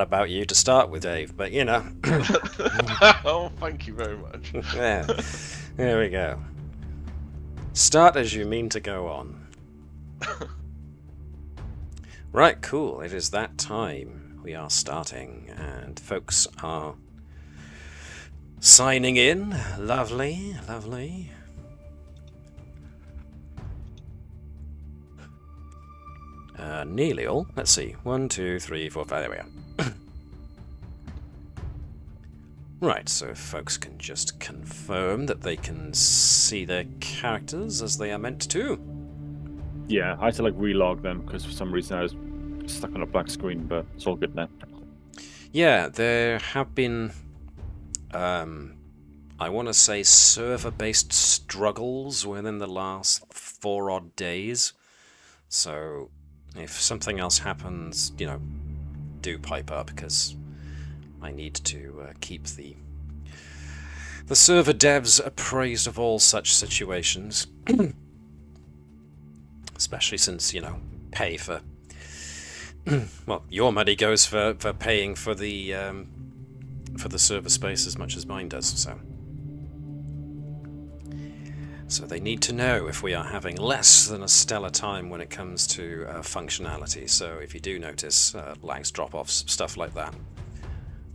about you to start with, Dave, but you know. Oh, thank you very much. Yeah, there we go. Start as you mean to go on. Right, cool. It is that time. We are starting, and folks are signing in. Lovely, lovely. Nearly all. Let's see. 1, 2, 3, 4, 5. There we are. Right, so if folks can just confirm that they can see their characters as they are meant to. Yeah, I had to relog them because for some reason I was stuck on a black screen, but it's all good now. Yeah, there have been, I want to say, server-based struggles within the last 4 odd days. So if something else happens, you know, do pipe up, because I need to keep the server devs appraised of all such situations. Especially since, you know, pay for... well, your money goes for paying for the server space as much as mine does, so they need to know if we are having less than a stellar time when it comes to functionality. So if you do notice lags, drop-offs, stuff like that,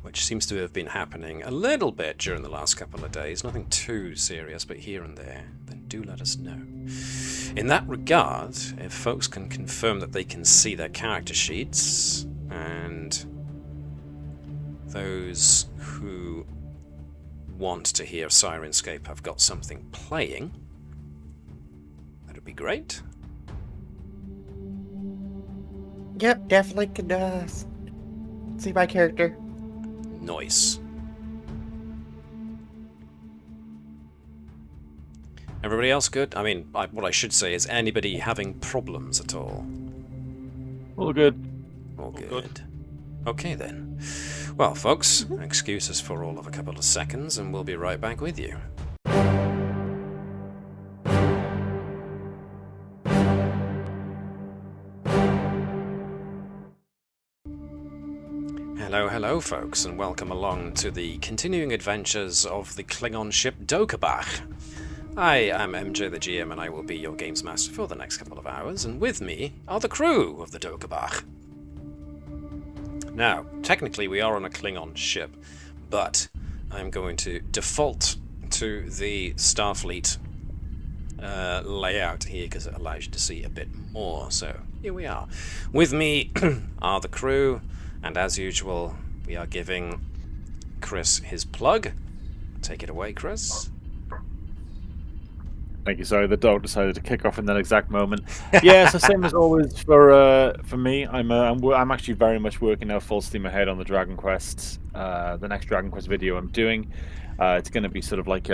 which seems to have been happening a little bit during the last couple of days, nothing too serious, but here and there, then do let us know. In that regard, if folks can confirm that they can see their character sheets, and those who want to hear Sirenscape have got something playing, that would be great. Yep, definitely can see my character. Nice. Everybody else good? I mean, what I should say is, anybody having problems at all? All good. All good. Okay then. Well, folks, excuse us for all of a couple of seconds, and we'll be right back with you. Hello, folks, and welcome along to the continuing adventures of the Klingon ship Do Qe'Bach. I am MJ the GM, and I will be your games master for the next couple of hours, and with me are the crew of the Do Qe'Bach. Now, technically we are on a Klingon ship, but I'm going to default to the Starfleet layout here because it allows you to see a bit more. So here we are. With me are the crew, and as usual, we are giving Chris his plug. Take it away, Chris. Thank you. Sorry, the dog decided to kick off in that exact moment. Yeah, so same as always for me. I'm actually very much working now full steam ahead on the Dragon Quest. The next Dragon Quest video I'm doing, it's going to be sort of like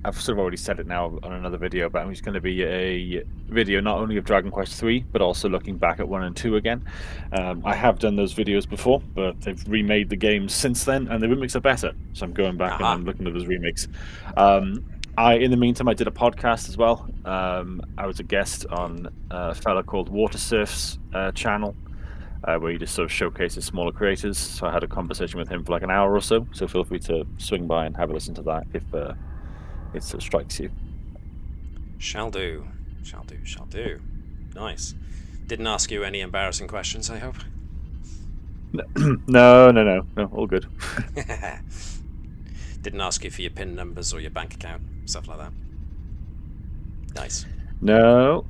I've sort of already said it now on another video, but it's going to be a video not only of Dragon Quest 3, but also looking back at 1 and 2 again. I have done those videos before, but they've remade the games since then, and the remakes are better. So I'm going back and I'm looking at those remakes. In the meantime, I did a podcast as well. I was a guest on a fellow called Watersurf's channel, where he just sort of showcases smaller creators. So I had a conversation with him for like an hour or so. So feel free to swing by and have a listen to that if it sort of strikes you. Shall do. Nice. Didn't ask you any embarrassing questions, I hope? No, all good. Didn't ask you for your PIN numbers or your bank account, stuff like that. Nice. No.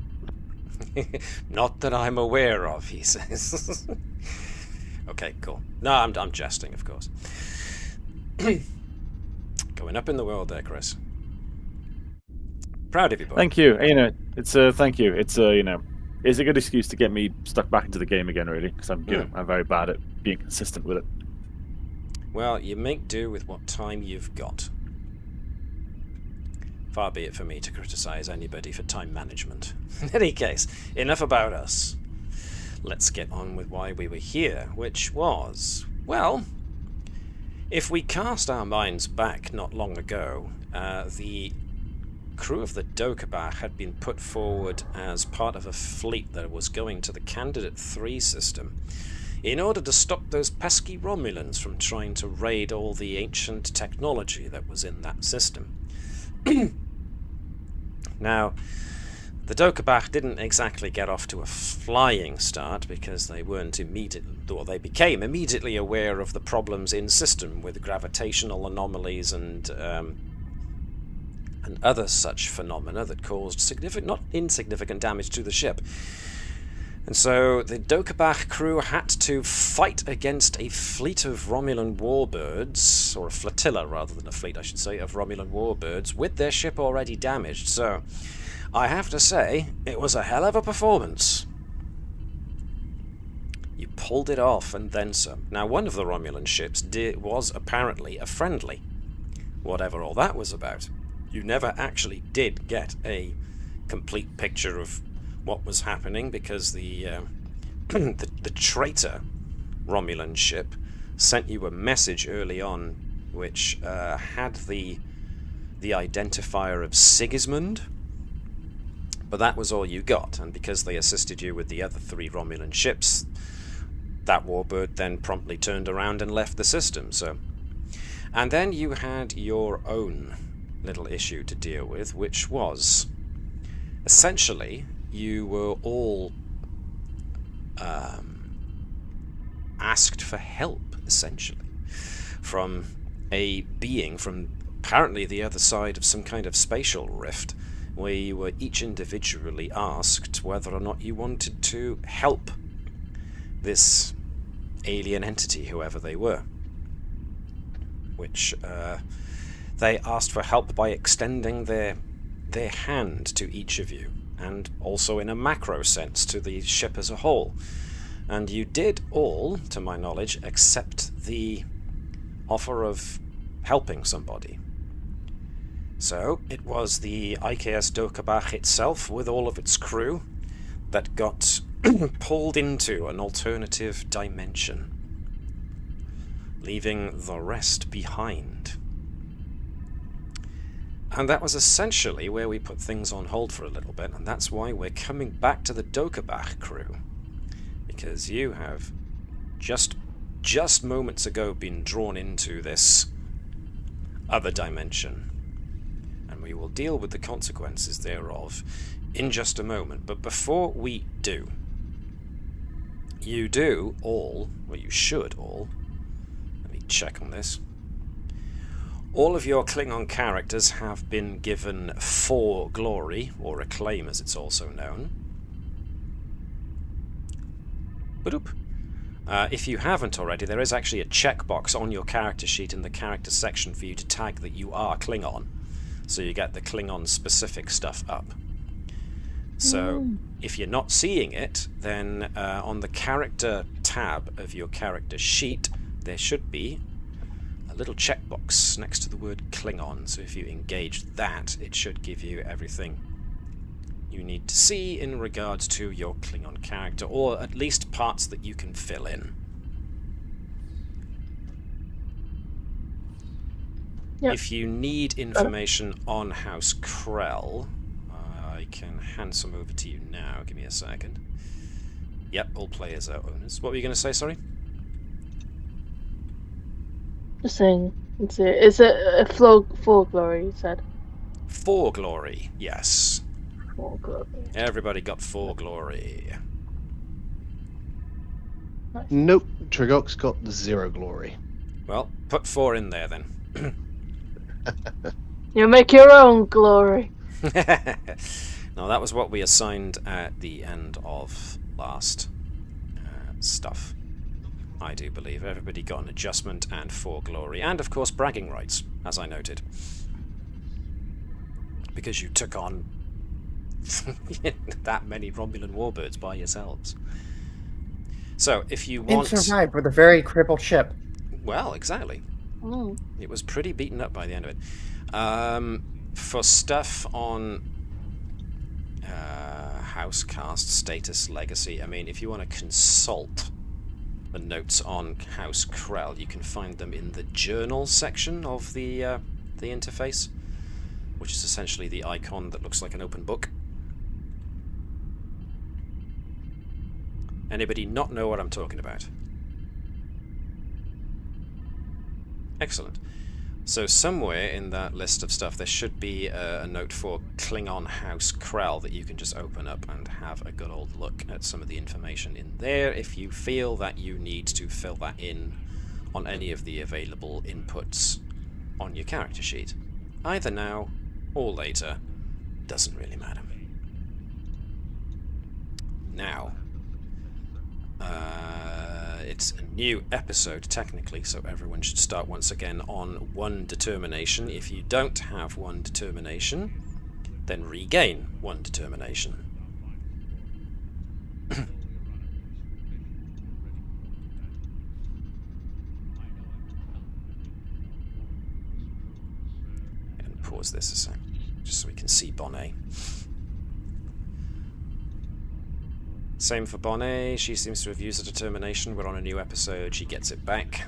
Not that I'm aware of, he says. Okay, cool. No, I'm jesting, of course. Going up in the world there, Chris. Proud of you, boy. Thank you. Thank you. It's it's a good excuse to get me stuck back into the game again, really, because I'm very bad at being consistent with it. Well, you make do with what time you've got. Far be it for me to criticize anybody for time management. In any case, enough about us. Let's get on with why we were here, which was, well, if we cast our minds back not long ago, the crew of the Do Qe'Bach had been put forward as part of a fleet that was going to the Candidate 3 system in order to stop those pesky Romulans from trying to raid all the ancient technology that was in that system. Now, the Do Qe'Bach didn't exactly get off to a flying start because they weren't or they became immediately aware of the problems in system with gravitational anomalies and other such phenomena that caused not insignificant damage to the ship. And so the Do Qe'Bach crew had to fight against a fleet of Romulan warbirds, or a flotilla rather than a fleet, I should say, of Romulan warbirds, with their ship already damaged. So I have to say, it was a hell of a performance. You pulled it off and then some. Now, one of the Romulan ships was apparently a friendly, whatever all that was about. You never actually did get a complete picture of what was happening because the traitor Romulan ship sent you a message early on which had the identifier of Sigismund, but that was all you got, and because they assisted you with the other 3 Romulan ships, that warbird then promptly turned around and left the system. So, and then you had your own little issue to deal with, which was essentially you were all asked for help, essentially, from a being from apparently the other side of some kind of spatial rift, where you were each individually asked whether or not you wanted to help this alien entity, whoever they were. Which they asked for help by extending their hand to each of you, and also in a macro sense to the ship as a whole. And you did all, to my knowledge, accept the offer of helping somebody. So it was the IKS Do Qe'Bach itself, with all of its crew, that got pulled into an alternative dimension, leaving the rest behind. And that was essentially where we put things on hold for a little bit, and that's why we're coming back to the Do Qe'Bach crew, because you have just moments ago been drawn into this other dimension, and we will deal with the consequences thereof in just a moment. But before we do, you do all, well, you should all, let me check on this. All of your Klingon characters have been given 4 glory, or acclaim as it's also known. Ba-doop. If you haven't already, there is actually a checkbox on your character sheet in the character section for you to tag that you are Klingon, so you get the Klingon specific stuff up. So if you're not seeing it, then on the character tab of your character sheet there should be a little checkbox next to the word Klingon, so if you engage that, it should give you everything you need to see in regards to your Klingon character, or at least parts that you can fill in. Yep. If you need information on House Krell, I can hand some over to you now. Give me a second. Yep, all players are owners. What were you going to say, sorry? Just saying, is it a 4 glory, you said? 4 glory, yes. 4 glory. Everybody got 4 glory. Nice. Nope, Tre'gok's got 0 glory. Well, put 4 in there then. You make your own glory. No, that was what we assigned at the end of last stuff. I do believe everybody got an adjustment and 4 glory, and of course bragging rights, as I noted, because you took on that many Romulan warbirds by yourselves. So if you want... And survived with a very crippled ship. Well, exactly. It was pretty beaten up by the end of it. For stuff on Housecast, status, legacy, I mean, if you want to consult the notes on House Krell, you can find them in the journal section of the interface, which is essentially the icon that looks like an open book. Anybody not know what I'm talking about? Excellent. So somewhere in that list of stuff there should be a note for Klingon House Krell that you can just open up and have a good old look at some of the information in there if you feel that you need to fill that in on any of the available inputs on your character sheet. Either now or later, doesn't really matter. Now, it's a new episode technically, so everyone should start once again on 1 determination. If you don't have 1 determination, then regain 1 determination. And pause this a sec, just so we can see Bonnet. Same for Bonnet, she seems to have used a determination. We're on a new episode, she gets it back.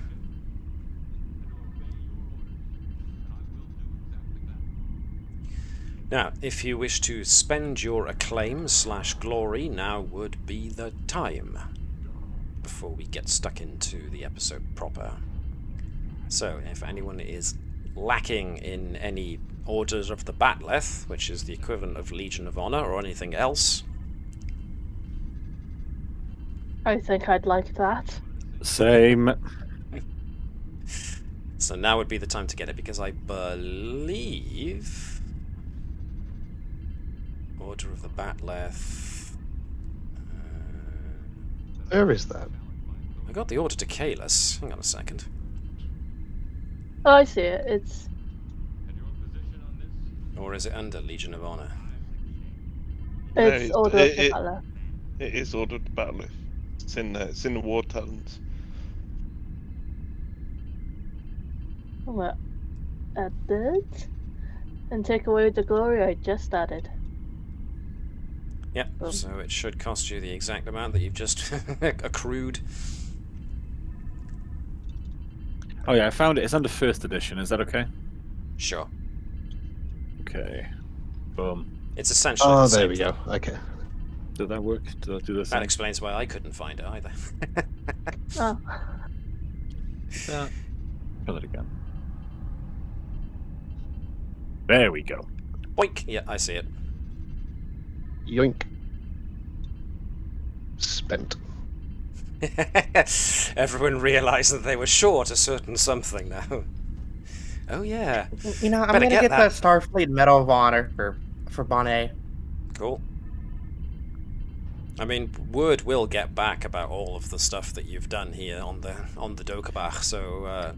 Now, if you wish to spend your acclaim/glory, now would be the time, before we get stuck into the episode proper. So, if anyone is lacking in any Orders of the Batleth, which is the equivalent of Legion of Honor, or anything else, I think I'd like that. Same. so now would be the time to get it, because I believe Order of the Batleth. Where is that? I got the Order to Kalis. Hang on a second. Oh, I see it. It's Or is it under Legion of Honor? it's No, Order of the Valor. It is Order of the Batleth. It's in there. It's in the War Talents. Well, added and take away the glory I just added. Yep, so it should cost you the exact amount that you've just accrued. Oh yeah, I found it. It's under 1st edition. Is that okay? Sure. Okay. Boom. It's essentially Oh, the same there we thing. go. Okay. Did that work? Did I do this? That explains why I couldn't find it either. Oh, Yeah. Kill it again. There we go. Boink! Yeah, I see it. Yoink. Spent. Everyone realised that they were short a certain something now. Oh yeah. You know, I'm Better gonna get get that. the Starfleet Medal of Honor for Bonnet. Cool. I mean, word will get back about all of the stuff that you've done here on the Do Qe'Bach, so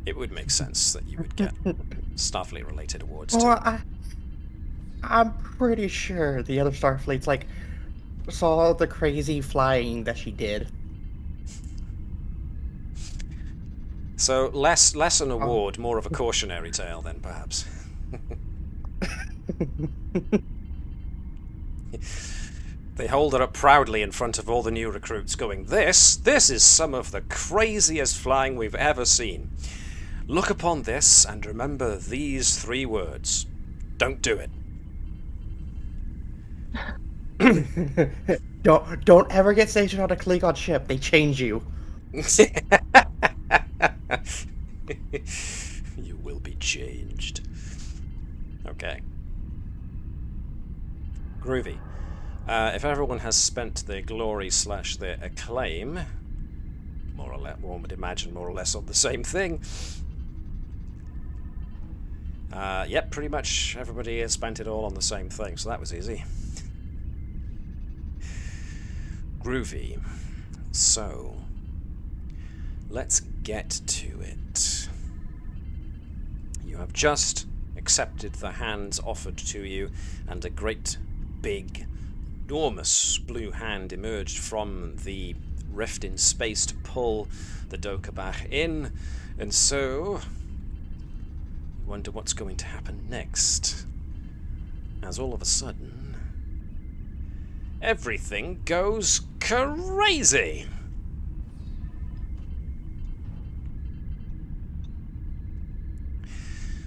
it would make sense that you would get Starfleet related awards too. Well, I'm pretty sure the other Starfleets saw the crazy flying that she did. So less an award, more of a cautionary tale then, perhaps. They hold her up proudly in front of all the new recruits, going, This is some of the craziest flying we've ever seen. Look upon this and remember these 3 words. Don't do it. Don't ever get stationed on a Klingon ship. They change you. You will be changed. Okay. Groovy. If everyone has spent their glory / their acclaim, more or less, one would imagine more or less on the same thing. Yep, pretty much everybody has spent it all on the same thing, so that was easy. Groovy. So, let's get to it. You have just accepted the hands offered to you, and a great, big, enormous blue hand emerged from the rift in space to pull the Do Qe'Bach in, and so you wonder what's going to happen next, as all of a sudden everything goes crazy.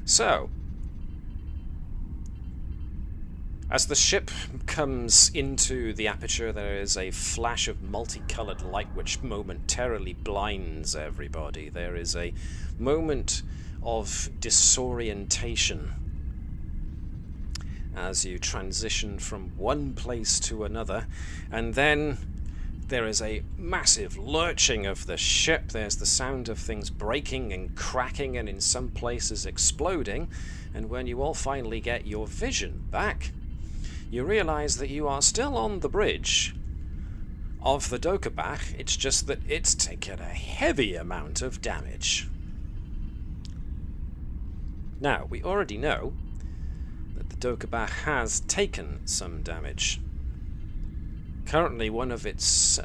So, As the ship comes into the aperture, there is a flash of multicolored light which momentarily blinds everybody. There is a moment of disorientation as you transition from one place to another, and then there is a massive lurching of the ship. There's the sound of things breaking and cracking and in some places exploding, and when you all finally get your vision back, you realize that you are still on the bridge of the Do Qe'Bach. It's just that it's taken a heavy amount of damage. Now, we already know that the Do Qe'Bach has taken some damage. Currently, one of its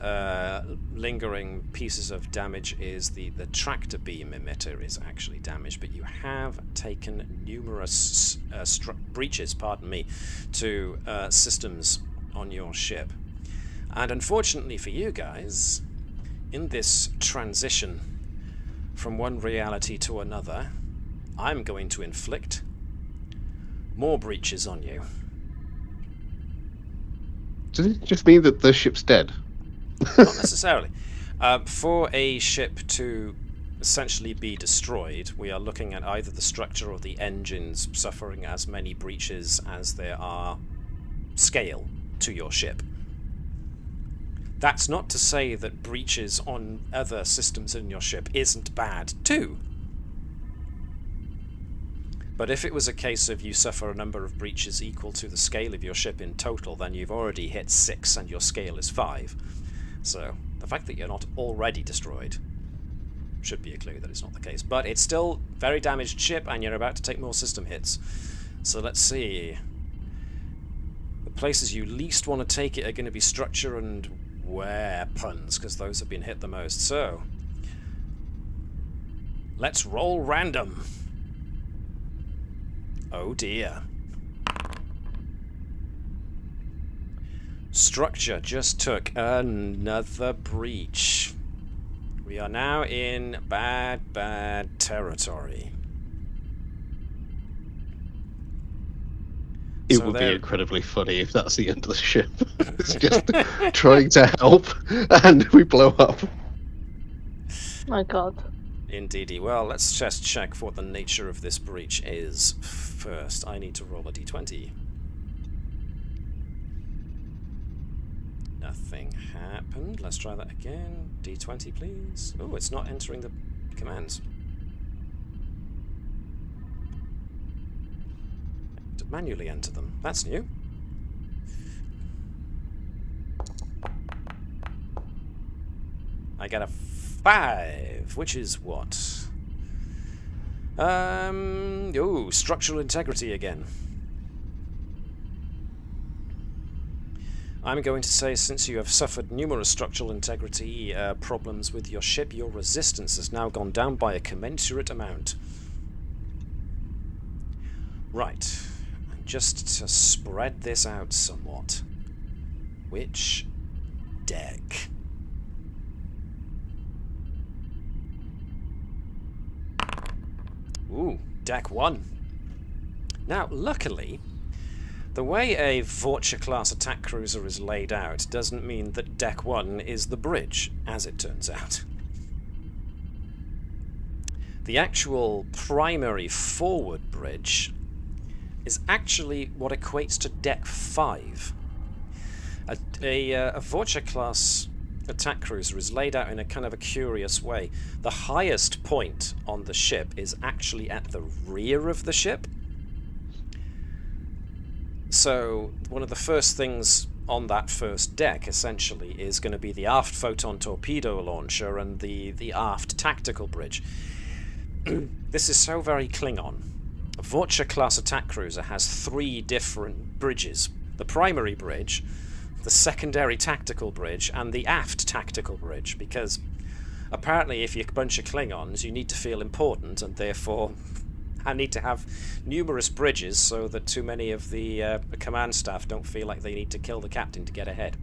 lingering pieces of damage is the tractor beam emitter is actually damaged, but you have taken numerous breaches, to systems on your ship. And unfortunately for you guys, in this transition from one reality to another, I'm going to inflict more breaches on you. Does it just mean that the ship's dead? Not necessarily. For a ship to essentially be destroyed, we are looking at either the structure or the engines suffering as many breaches as there are scale to your ship. That's not to say that breaches on other systems in your ship isn't bad too. But if it was a case of you suffer a number of breaches equal to the scale of your ship in total, then you've already hit 6 and your scale is 5. So the fact that you're not already destroyed should be a clue that it's not the case. But it's still very damaged ship and you're about to take more system hits. So let's see. The places you least want to take it are going to be structure and weapons, because those have been hit the most. So let's roll random. Oh dear. Structure just took another breach. We are now in bad territory. It would be incredibly funny if that's the end of the ship. It's just trying to help and we blow up. My god. Indeedy. Well, let's just check what the nature of this breach is first. I need to roll a d20. Nothing happened. Let's try that again. d20, please. Oh, it's not entering the commands. To manually enter them. That's new. I got a 5, which is what? Oh, structural integrity again. I'm going to say, since you have suffered numerous structural integrity problems with your ship, your resistance has now gone down by a commensurate amount. Right, and just to spread this out somewhat, which deck? Ooh, deck 1. Now, luckily, the way a Vulture-class attack cruiser is laid out doesn't mean that deck 1 is the bridge, as it turns out. The actual primary forward bridge is actually what equates to deck 5. A Vulture-class attack cruiser is laid out in a kind of a curious way. The highest point on the ship is actually at the rear of the ship. So one of the first things on that first deck essentially is going to be the aft photon torpedo launcher and the aft tactical bridge. This is so very Klingon. A Vulture-class attack cruiser has 3 different bridges. The primary bridge, the secondary tactical bridge, and the aft tactical bridge, because apparently if you're a bunch of Klingons, you need to feel important, and therefore I need to have numerous bridges so that too many of the command staff don't feel like they need to kill the captain to get ahead,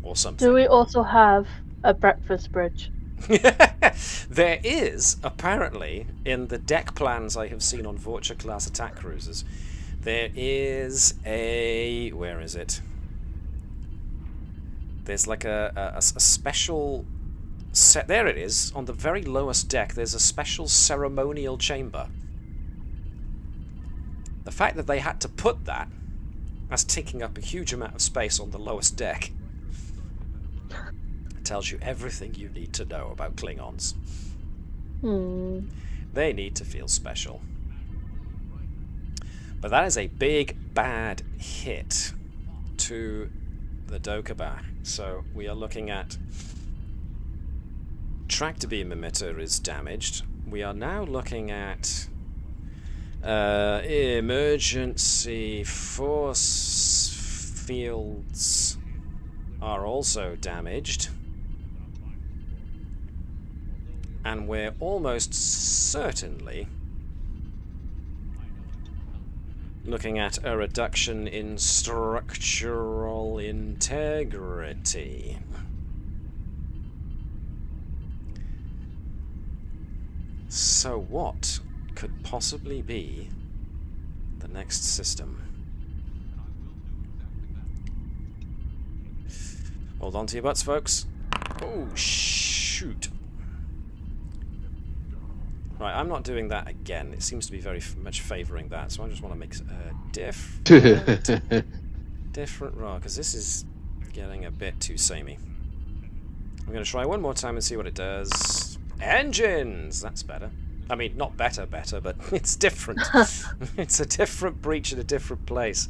or something. Do we also have a breakfast bridge? There is, apparently, in the deck plans I have seen on Vulture-class attack cruisers, There is a... where is it? There's like a special... there it is. On the very lowest deck, there's a special ceremonial chamber. The fact that they had to put that, that's taking up a huge amount of space on the lowest deck, tells you everything you need to know about Klingons. They need to feel special. But that is a big, bad hit to the Do Qe'Bach. So we are looking at... tractor beam emitter is damaged. We are now looking at... emergency force fields are also damaged. And we're almost certainly looking at a reduction in structural integrity. So what could possibly be the next system? Hold on to your butts, folks. Oh, shoot. Right, I'm not doing that again. It seems to be very much favouring that, so I just want to make a different roll, because this is getting a bit too samey. I'm going to try one more time and see what it does. Engines! That's better. I mean, not better, but it's different. It's a different breach in a different place.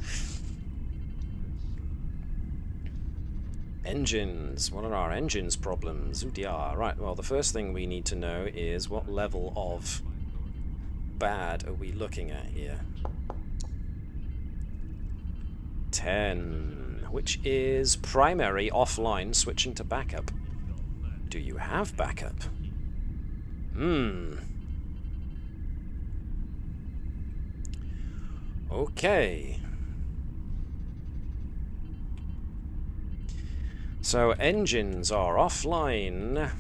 Engines. What are our engines problems? Ooh-dear. Right, well, the first thing we need to know is what level of bad are we looking at here? 10, which is primary offline switching to backup. Do you have backup? Okay. So engines are offline,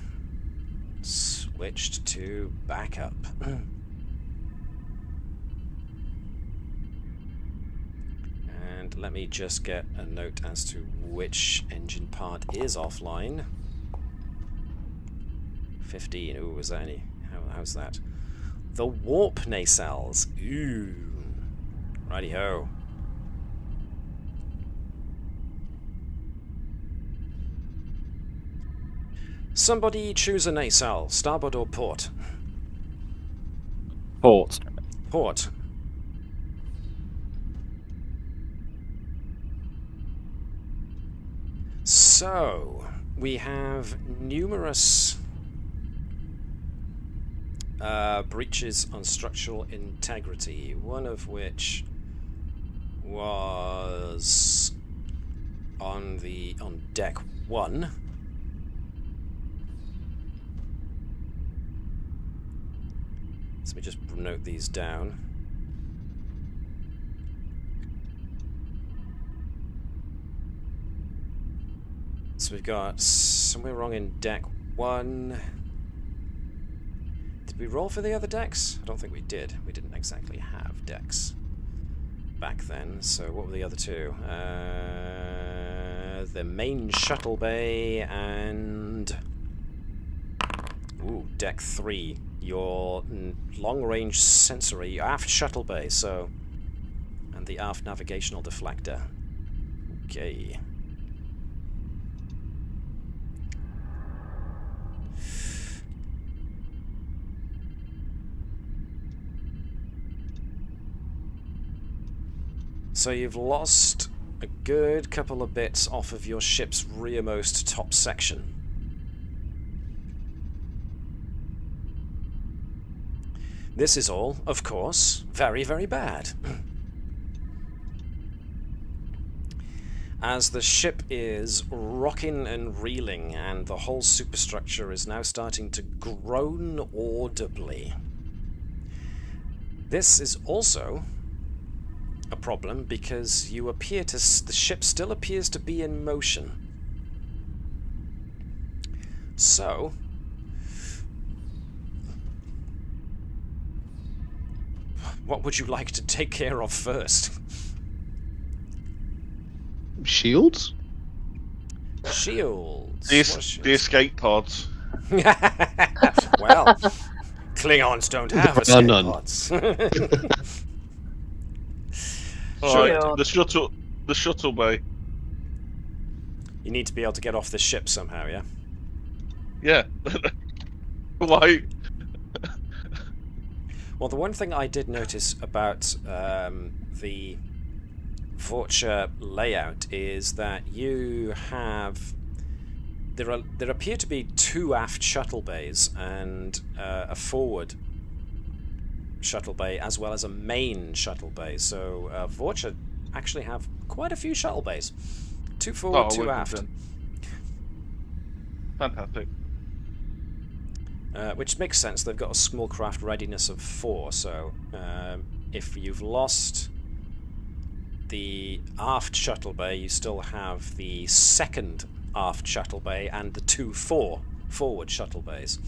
switched to backup. And let me just get a note as to which engine part is offline. 15. Ooh, was that any? How's that? The warp nacelles. Ooh. Righty-ho. Somebody choose a nacelle, starboard or port? Port. Port. So, we have numerous breaches on structural integrity, one of which was on deck 1. Let me just note these down. So we've got somewhere wrong in deck 1. Did we roll for the other decks? I don't think we did. We didn't exactly have decks back then. So what were the other two? The main shuttle bay and... ooh, deck 3. Your long-range sensory aft shuttle bay, so... and the aft navigational deflector. Okay. So you've lost a good couple of bits off of your ship's rearmost top section. This is all, of course, very, very bad. As the ship is rocking and reeling and the whole superstructure is now starting to groan audibly. This is also a problem because you appear to... the ship still appears to be in motion. So... What would you like to take care of first? Shields? Shields. The, What the shields? escape pods. Well, Klingons don't have There are escape none. pods. Alright, Shield. the shuttle bay. You need to be able to get off the ship somehow, yeah? Yeah. Why? Well, the one thing I did notice about the Vorcha layout is that you have... There appear to be 2 aft shuttle bays and a forward shuttle bay as well as a main shuttle bay. So Vorcha actually have quite a few shuttle bays. 2 forward, 2 aft. Then. Fantastic. Which makes sense. They've got a small craft readiness of 4, so if you've lost the aft shuttle bay, you still have the second aft shuttle bay and the 2 forward shuttle bays.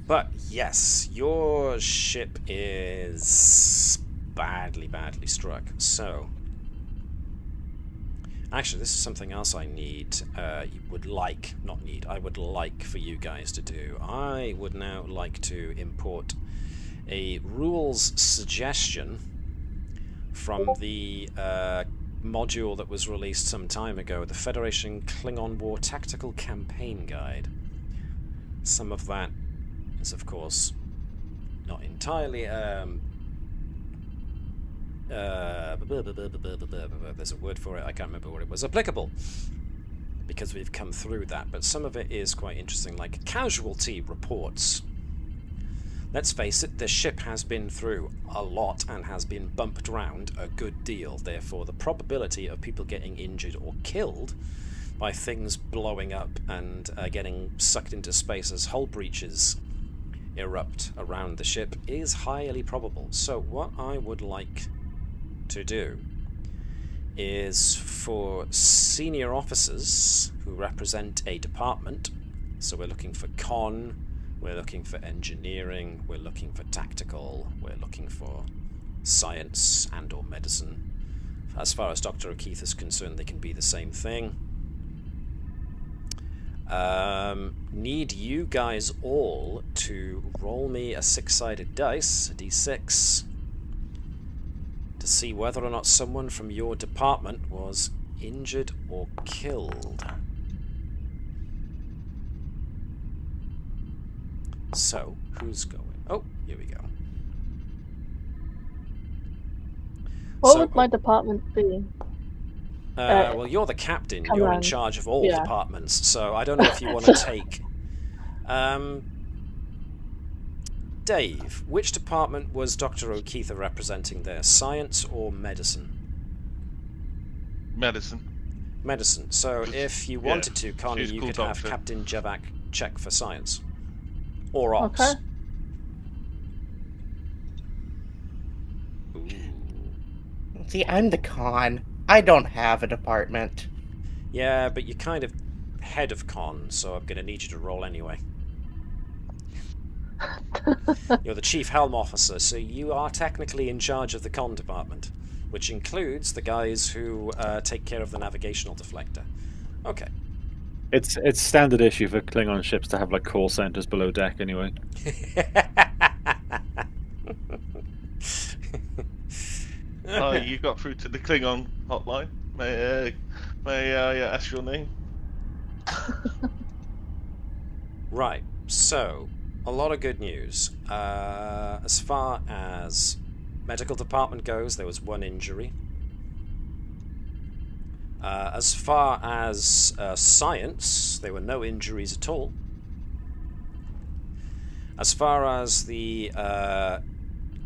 But yes, your ship is badly struck. So actually, this is something else I need, I would like for you guys to do. I would now like to import a rules suggestion from the module that was released some time ago, the Federation Klingon War Tactical Campaign Guide. Some of that is, of course, not entirely... there's a word for it, I can't remember what it was, applicable, because we've come through that, but some of it is quite interesting, like casualty reports. Let's face it, the ship has been through a lot and has been bumped round a good deal, therefore the probability of people getting injured or killed by things blowing up and getting sucked into space as hull breaches erupt around the ship is highly probable. So what I would like to do is for senior officers who represent a department, so we're looking for con, we're looking for engineering, we're looking for tactical, we're looking for science and or medicine. As far as Dr. Oketha is concerned, they can be the same thing. Need you guys all to roll me a 6-sided dice, a d6, to see whether or not someone from your department was injured or killed. So, who's going? Oh, here we go. What would my department be? Well, you're the captain. You're in charge of all departments, so I don't know if you want to take... Dave, which department was Dr. Oketha representing there? Science or medicine? Medicine. Medicine. So if you wanted to, Connie, you could have doctor. Captain Qe'Bach check for science. Or ops. Okay. Ooh. See, I'm the con. I don't have a department. Yeah, but you're kind of head of con, so I'm going to need you to roll anyway. You're the chief helm officer, so you are technically in charge of the con department, which includes the guys who take care of the navigational deflector. Okay. It's standard issue for Klingon ships to have like call centers below deck anyway. You got through to the Klingon hotline. May I ask your name? Right, so a lot of good news. As far as medical department goes, there was 1 injury. As far as science, there were no injuries at all. As far as the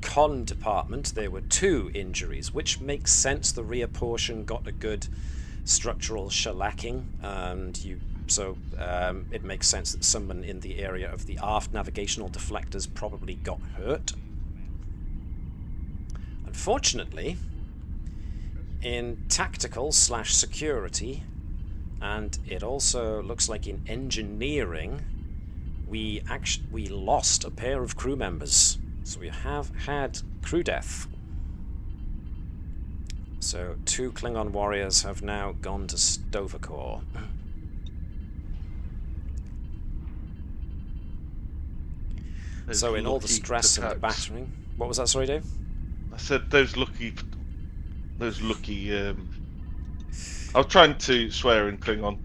con department, there were 2 injuries, which makes sense. The rear portion got a good structural shellacking, and it makes sense that someone in the area of the aft navigational deflectors probably got hurt. Unfortunately, in tactical / security, and it also looks like in engineering, we lost a pair of crew members So we have had crew death. So 2 Klingon warriors have now gone to Sto-vo-kor. So in all the stress and the battering... What was that, sorry, Dave? I said those lucky... I was trying to swear in Klingon.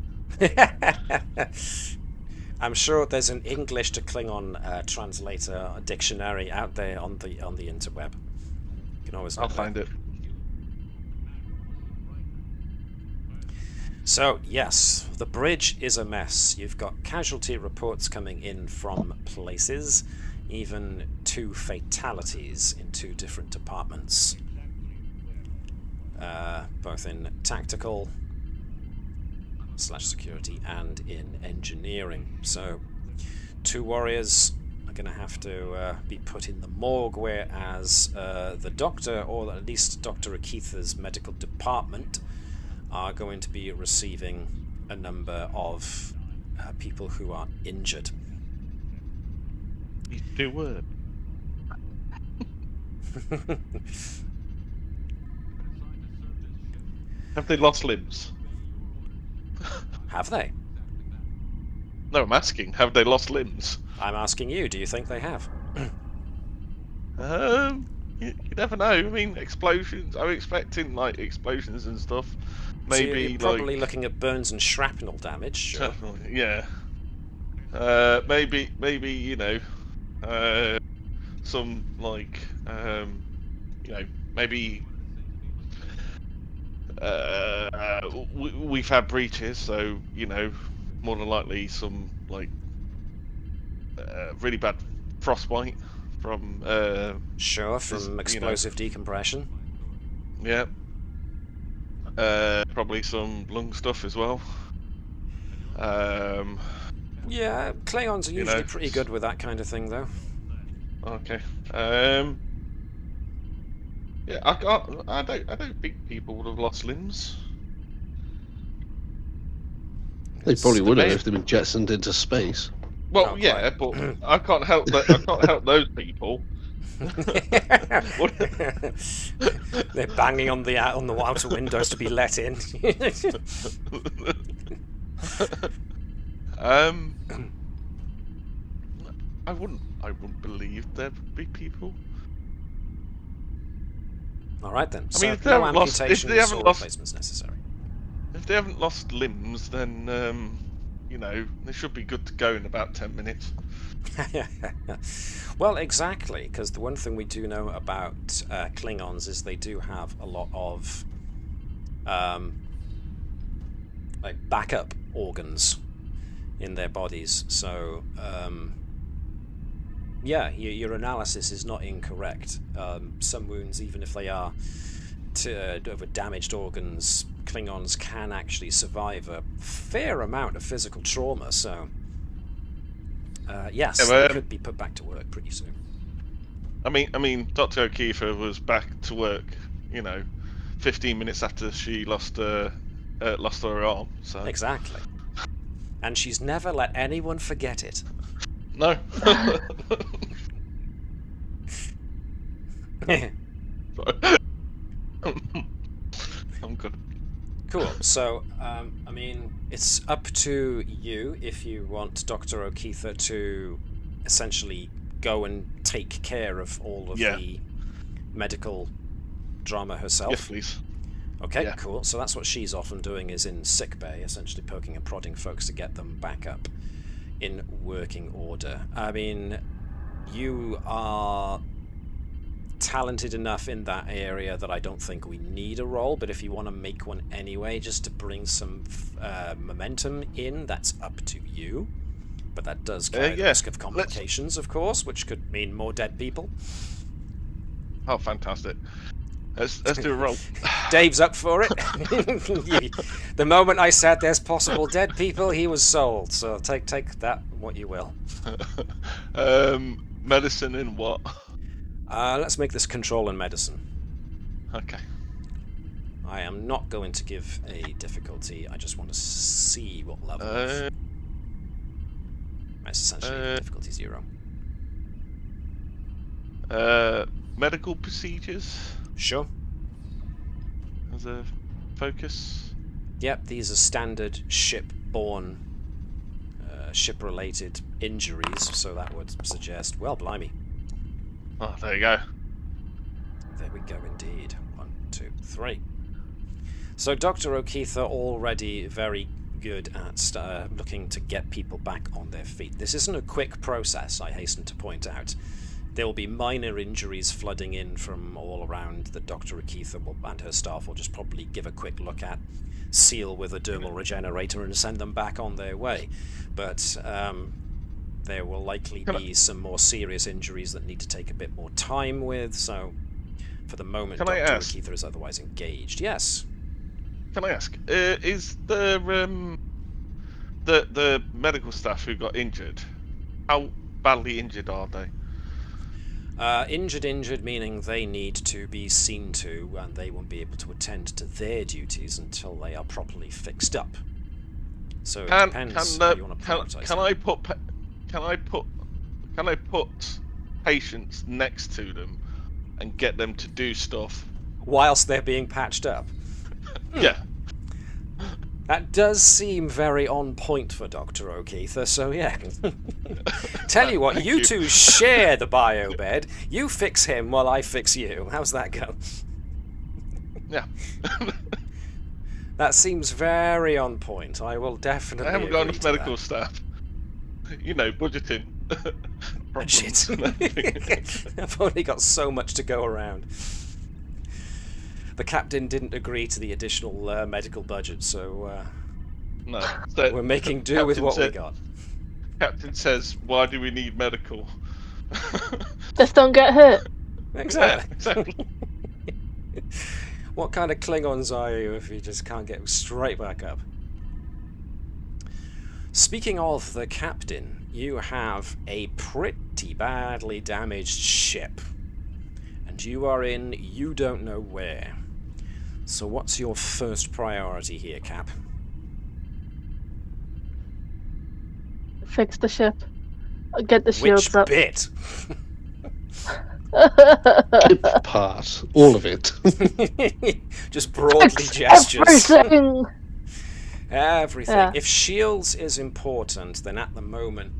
I'm sure there's an English to Klingon translator dictionary out there on the interweb. You can always. I'll find it. So yes, the bridge is a mess. You've got casualty reports coming in from places, even 2 fatalities in 2 different departments, both in tactical / security and in engineering. So 2 warriors are going to have to be put in the morgue, whereas the doctor, or at least Dr. Oketha's medical department, are going to be receiving a number of people who are injured. You do work. Have they lost limbs? Have they? No, I'm asking. Have they lost limbs? I'm asking you, do you think they have? You never know. I mean, explosions. I'm expecting like explosions and stuff. Maybe so you're probably looking at burns and shrapnel damage. Sure. Yeah. Maybe you know, some like you know, maybe we've had breaches, so you know, more than likely some like really bad frostbite from sure, from explosive decompression. Yeah. Probably some lung stuff as well. Yeah, Klingons are usually pretty good with that kind of thing, though. Okay. Yeah, I don't think people would have lost limbs. They probably would have if they'd been jettisoned into space. Well, yeah, but I can't help that. I can't help those people. They're banging on the outer windows to be let in. I wouldn't believe there'd be people. All right then. I mean, if they haven't lost, replacements necessary. If they haven't lost limbs, then you know, they should be good to go in about 10 minutes. Well, exactly, because the one thing we do know about Klingons is they do have a lot of like backup organs in their bodies. So yeah, your analysis is not incorrect. Some wounds, even if they are over damaged organs, Klingons can actually survive a fair amount of physical trauma. So yes, they could be put back to work pretty soon. I mean, Dr. Oketha was back to work, you know, 15 minutes after she lost her arm. So exactly, and she's never let anyone forget it. No. I'm good. Cool. So, I mean, it's up to you if you want Dr. Oketha to essentially go and take care of all of the medical drama herself. Yes, please. Okay, cool. So that's what she's often doing, is in sickbay, essentially poking and prodding folks to get them back up in working order. I mean, you are talented enough in that area that I don't think we need a role, but if you want to make one anyway, just to bring some momentum in, that's up to you. But that does carry the risk of complications, of course, which could mean more dead people. Oh, fantastic. Let's do a roll. Dave's up for it. The moment I said there's possible dead people, he was sold. So take that what you will. Medicine in what? Let's make this control and medicine. Okay. I am not going to give a difficulty. I just want to see what level. That's essentially difficulty 0. Medical procedures Sure. as a focus. Yep, these are standard ship-borne, ship-related injuries, so that would suggest... Well, blimey. Oh, there you go. There we go indeed. 1, 2, 3. So Dr. Oketha already very good at looking to get people back on their feet. This isn't a quick process, I hasten to point out. There will be minor injuries flooding in from all around that Dr. Oketha and her staff will just probably give a quick look at, seal with a dermal regenerator and send them back on their way. But there will likely be some more serious injuries that need to take a bit more time with, so for the moment Dr. Oketha is otherwise engaged. Yes? Can I ask, is the medical staff who got injured, how badly injured are they? Injured meaning they need to be seen to, and they won't be able to attend to their duties until they are properly fixed up. So it depends how you want to prioritize. Can I put patients next to them and get them to do stuff whilst they're being patched up? Yeah. That does seem very on point for Dr. Oketha, so yeah. Tell you what, you two share the bio bed. You fix him while I fix you. How's that go? Yeah. That seems very on point. I will definitely I haven't got enough medical that. Staff. You know, budgeting. Shit. I've only got so much to go around. The captain didn't agree to the additional medical budget, so no. So we're making do with what we got. Captain says, "Why do we need medical?" Just don't get hurt. Exactly. Yeah, exactly. What kind of Klingons are you if you just can't get straight back up? Speaking of the captain, you have a pretty badly damaged ship. And you are in you don't know where. So what's your first priority here, Cap? Fix the ship. Get the shields up. Which bit? Ship part. All of it. Just broadly gestures. Everything! Everything. Yeah. If shields is important, then at the moment,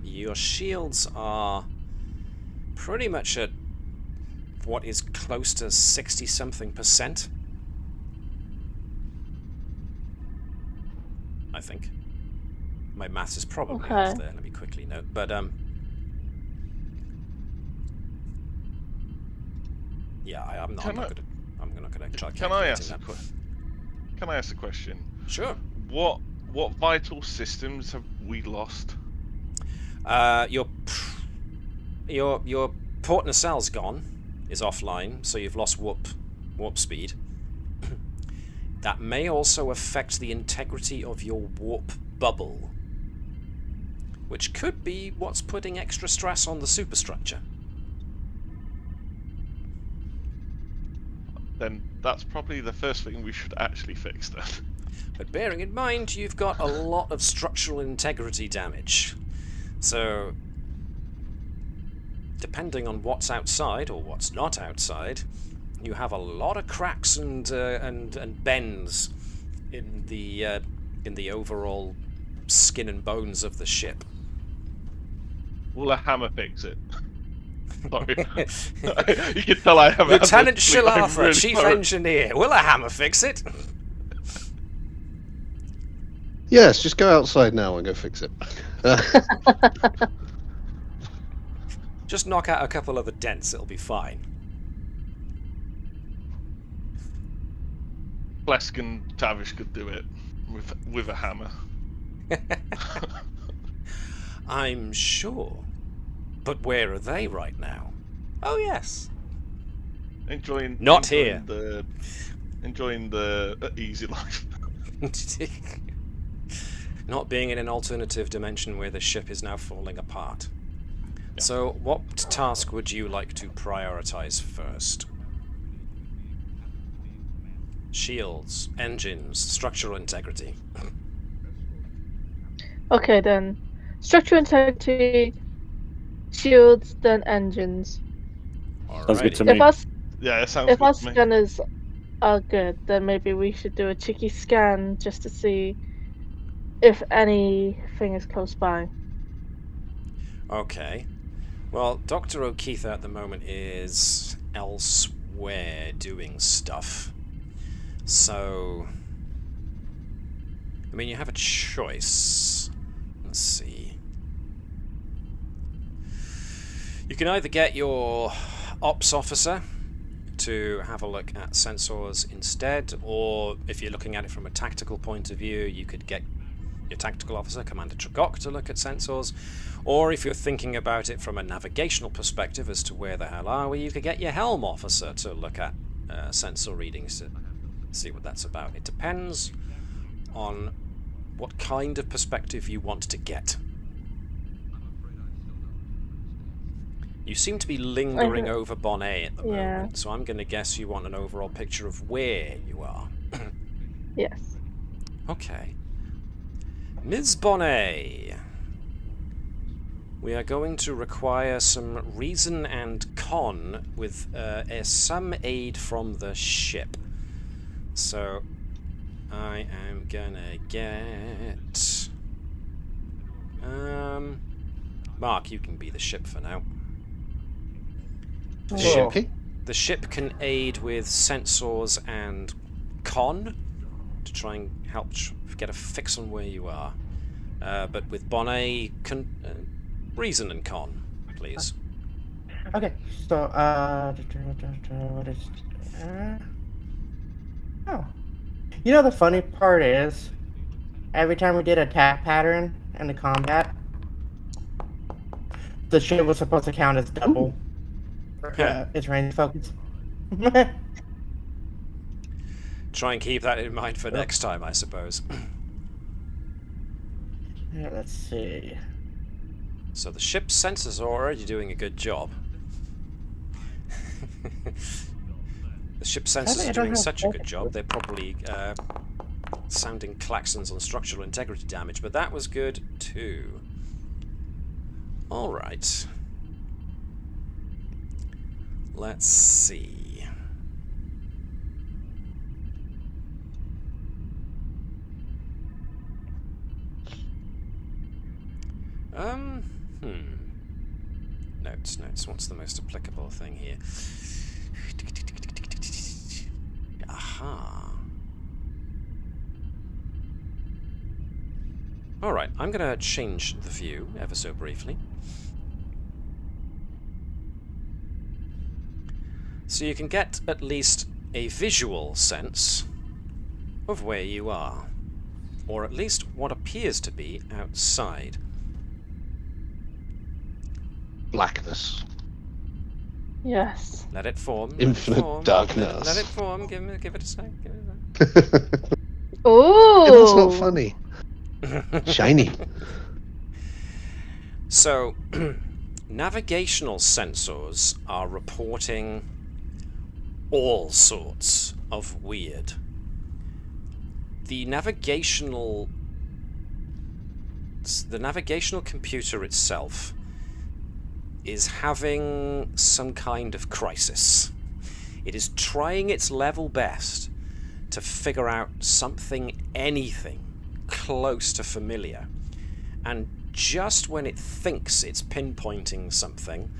your shields are pretty much at what is close to 60-something%. I think. My maths is probably off there. Let me quickly note. But yeah, I'm not gonna try. Can I ask a question? Sure. What vital systems have we lost? Your port nacelle's gone, is offline, so you've lost warp speed. That may also affect the integrity of your warp bubble, which could be what's putting extra stress on the superstructure. Then that's probably the first thing we should actually fix then. But bearing in mind, you've got a lot of structural integrity damage. So, depending on what's outside or what's not outside, you have a lot of cracks and bends in the overall skin and bones of the ship. Will a hammer fix it? Sorry. You can tell I have Lieutenant Shilatha, really Chief Engineer. Will a hammer fix it? Yes, just go outside now and go fix it. Just knock out a couple of the dents, it'll be fine. Blesk and Tavish could do it with a hammer. I'm sure. But where are they right now? Oh yes. Enjoying here. Enjoying the easy life. Not being in an alternative dimension where the ship is now falling apart. Yeah. So what task would you like to prioritize first? Shields, engines, structural integrity. Okay then. Structural integrity, shields, then engines. Sounds good to Alrighty. me. Yeah, it sounds If good our to me. scanners are good, then maybe we should do a cheeky scan just to see if anything is close by. Okay. Well, Dr. Oketha at the moment is elsewhere doing stuff. So, I mean, you have a choice. Let's see. You can either get your ops officer to have a look at sensors instead, or if you're looking at it from a tactical point of view, you could get your tactical officer, Commander Tre'gok, to look at sensors, or if you're thinking about it from a navigational perspective as to where the hell are we, you could get your helm officer to look at sensor readings to see what that's about. It depends on what kind of perspective you want to get. You seem to be lingering over Bonnet at the moment, so I'm going to guess you want an overall picture of where you are. Yes. Okay. Ms. Bonnet, we are going to require some reason and con with some aid from the ship. So, I am gonna get... Mark, you can be the ship for now. The ship can aid with sensors and con to try and help get a fix on where you are. But with Bonnet, reason and con, please. Okay, so, what is... oh. You know, the funny part is, every time we did a attack pattern in the combat, the ship was supposed to count as double for its range focus. Try and keep that in mind for next time, I suppose. Yeah, let's see. So the ship's sensors are already doing a good job. The ship's sensors are doing such a good job, they're probably sounding klaxons on structural integrity damage, but that was good too. Alright. Let's see. Notes. What's the most applicable thing here? Aha. Alright, I'm going to change the view ever so briefly. So you can get at least a visual sense of where you are, or at least what appears to be outside. Blackness. Yes. Let it form. Infinite darkness. Let it form. Give it a sec. Oh. That's not funny. Shiny. So, navigational sensors are reporting all sorts of weird. The navigational computer itself is having some kind of crisis. It is trying its level best to figure out anything close to familiar. And just when it thinks it's pinpointing something,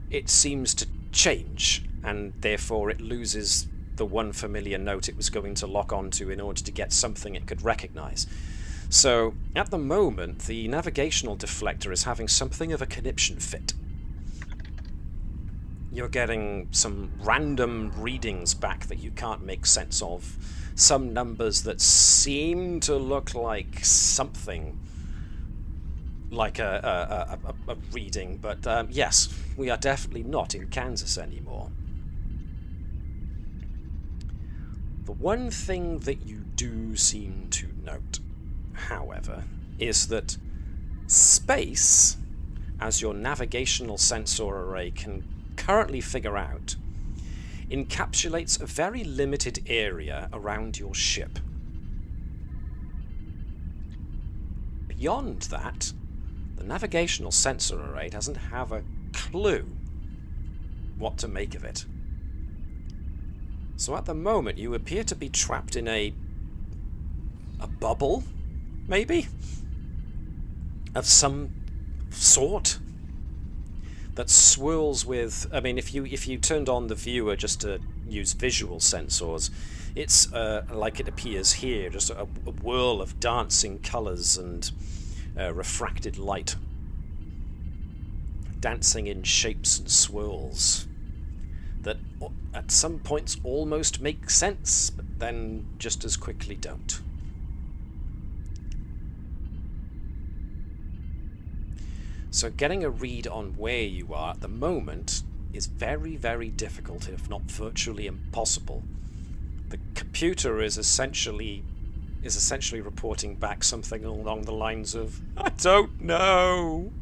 it seems to change, and therefore it loses the one familiar note it was going to lock onto in order to get something it could recognize. So, at the moment, the navigational deflector is having something of a conniption fit. You're getting some random readings back that you can't make sense of. Some numbers that seem to look like something like a reading, but yes, we are definitely not in Kansas anymore. The one thing that you do seem to note, however, is that space, as your navigational sensor array can currently figure out, encapsulates a very limited area around your ship. Beyond that, the navigational sensor array doesn't have a clue what to make of it. So at the moment, you appear to be trapped in a bubble, maybe, of some sort that swirls with. I mean, if you turned on the viewer just to use visual sensors, it's like it appears here, just a whirl of dancing colours and refracted light, dancing in shapes and swirls that at some points almost make sense, but then just as quickly don't. So getting a read on where you are at the moment is very, very difficult, if not virtually impossible. The computer is essentially reporting back something along the lines of, "I don't know."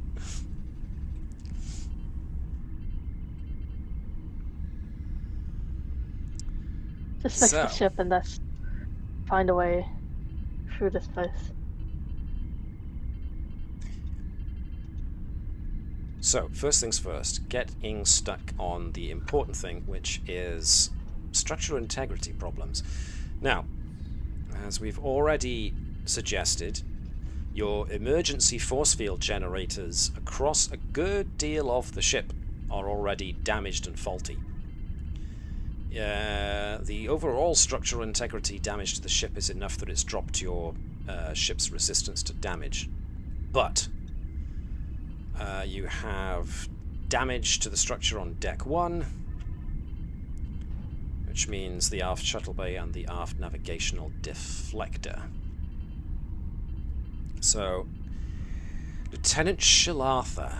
Just fix the ship and let's find a way through this place. So, first things first, getting stuck on the important thing, which is structural integrity problems. Now, as we've already suggested, your emergency force field generators across a good deal of the ship are already damaged and faulty. The overall structural integrity damage to the ship is enough that it's dropped your ship's resistance to damage. But you have damage to the structure on Deck 1, which means the aft shuttle bay and the aft navigational deflector. So, Lieutenant Shilatha,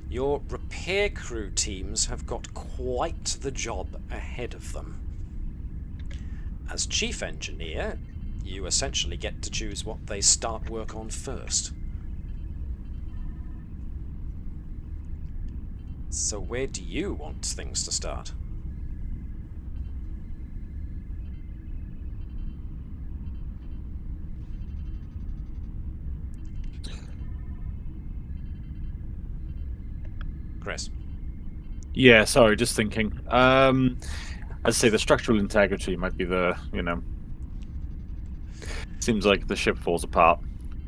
your repair crew teams have got quite the job ahead of them. As chief engineer, you essentially get to choose what they start work on first. So where do you want things to start? Chris? Yeah, sorry, just thinking. I'd say the structural integrity might be the, seems like the ship falls apart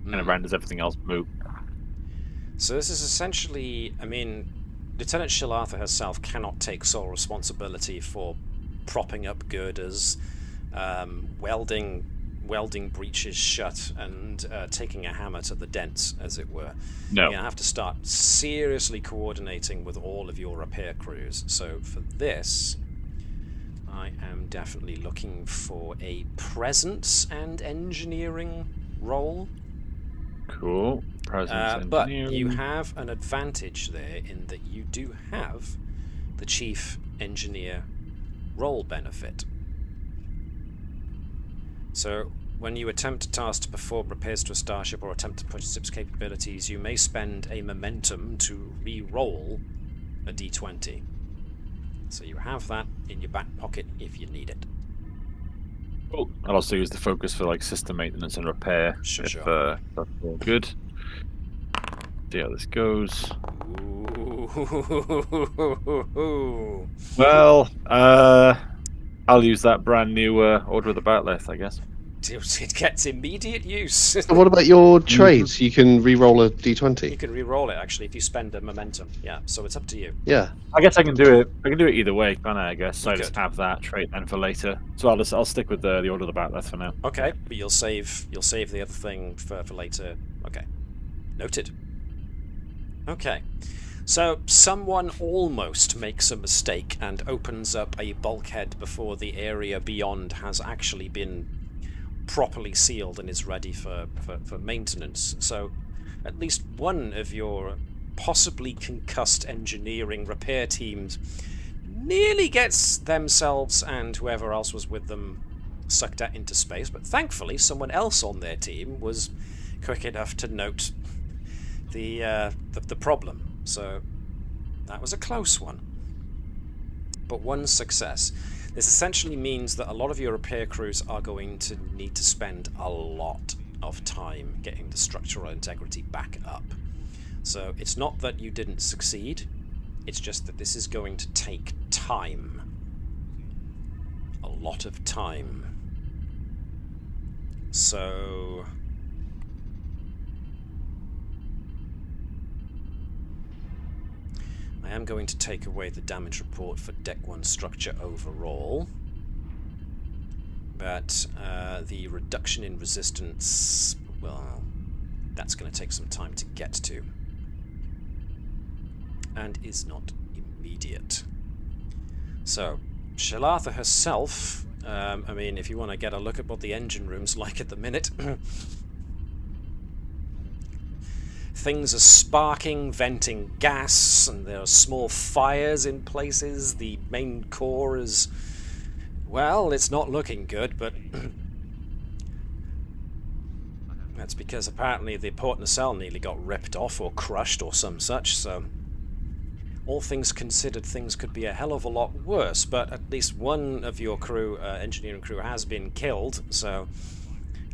and it renders everything else moot. So this is essentially, I mean, Lieutenant Shilatha herself cannot take sole responsibility for propping up girders, welding breaches shut, and taking a hammer to the dents, as it were. No. You have to start seriously coordinating with all of your repair crews. So for this, I am definitely looking for a presence and engineering role. Cool. Presence But engineering. you have an advantage there in that you do have the chief engineer role benefit. So when you attempt a task to perform repairs to a starship or attempt to push ship's capabilities, you may spend a momentum to re-roll a d20. So you have that in your back pocket if you need it. Cool. I'll also use the focus for system maintenance and repair. Sure, if sure. That's all good. See how this goes. Ooh. Well, I'll use that brand new Order of the Bat'leth, I guess. It gets immediate use. So what about your trades? You can re-roll a d20. You can re-roll it actually if you spend a momentum. Yeah, so it's up to you. Yeah. I guess I can do it. I can do it either way, can't I? I guess. So You I just could. have that trait then for later. So I'll stick with the Order of the Bat'leth for now. Okay, but you'll save the other thing for later. Okay, noted. Okay, so someone almost makes a mistake and opens up a bulkhead before the area beyond has actually been properly sealed and is ready for maintenance. So at least one of your possibly concussed engineering repair teams nearly gets themselves and whoever else was with them sucked out into space, but thankfully someone else on their team was quick enough to note the problem. So that was a close one, but one success. This essentially means that a lot of your repair crews are going to need to spend a lot of time getting the structural integrity back up. So it's not that you didn't succeed, It's just that this is going to take time. A lot of time. So... I am going to take away the damage report for Deck 1 structure overall. But the reduction in resistance, well, that's going to take some time to get to. And is not immediate. So, Shilatha herself, I mean, if you want to get a look at what the engine room's like at the minute... Things are sparking, venting gas, and there are small fires in places. The main core is... well, it's not looking good, but... that's because apparently the port nacelle nearly got ripped off or crushed or some such, so... all things considered, things could be a hell of a lot worse, but at least one of your crew, engineering crew, has been killed, so...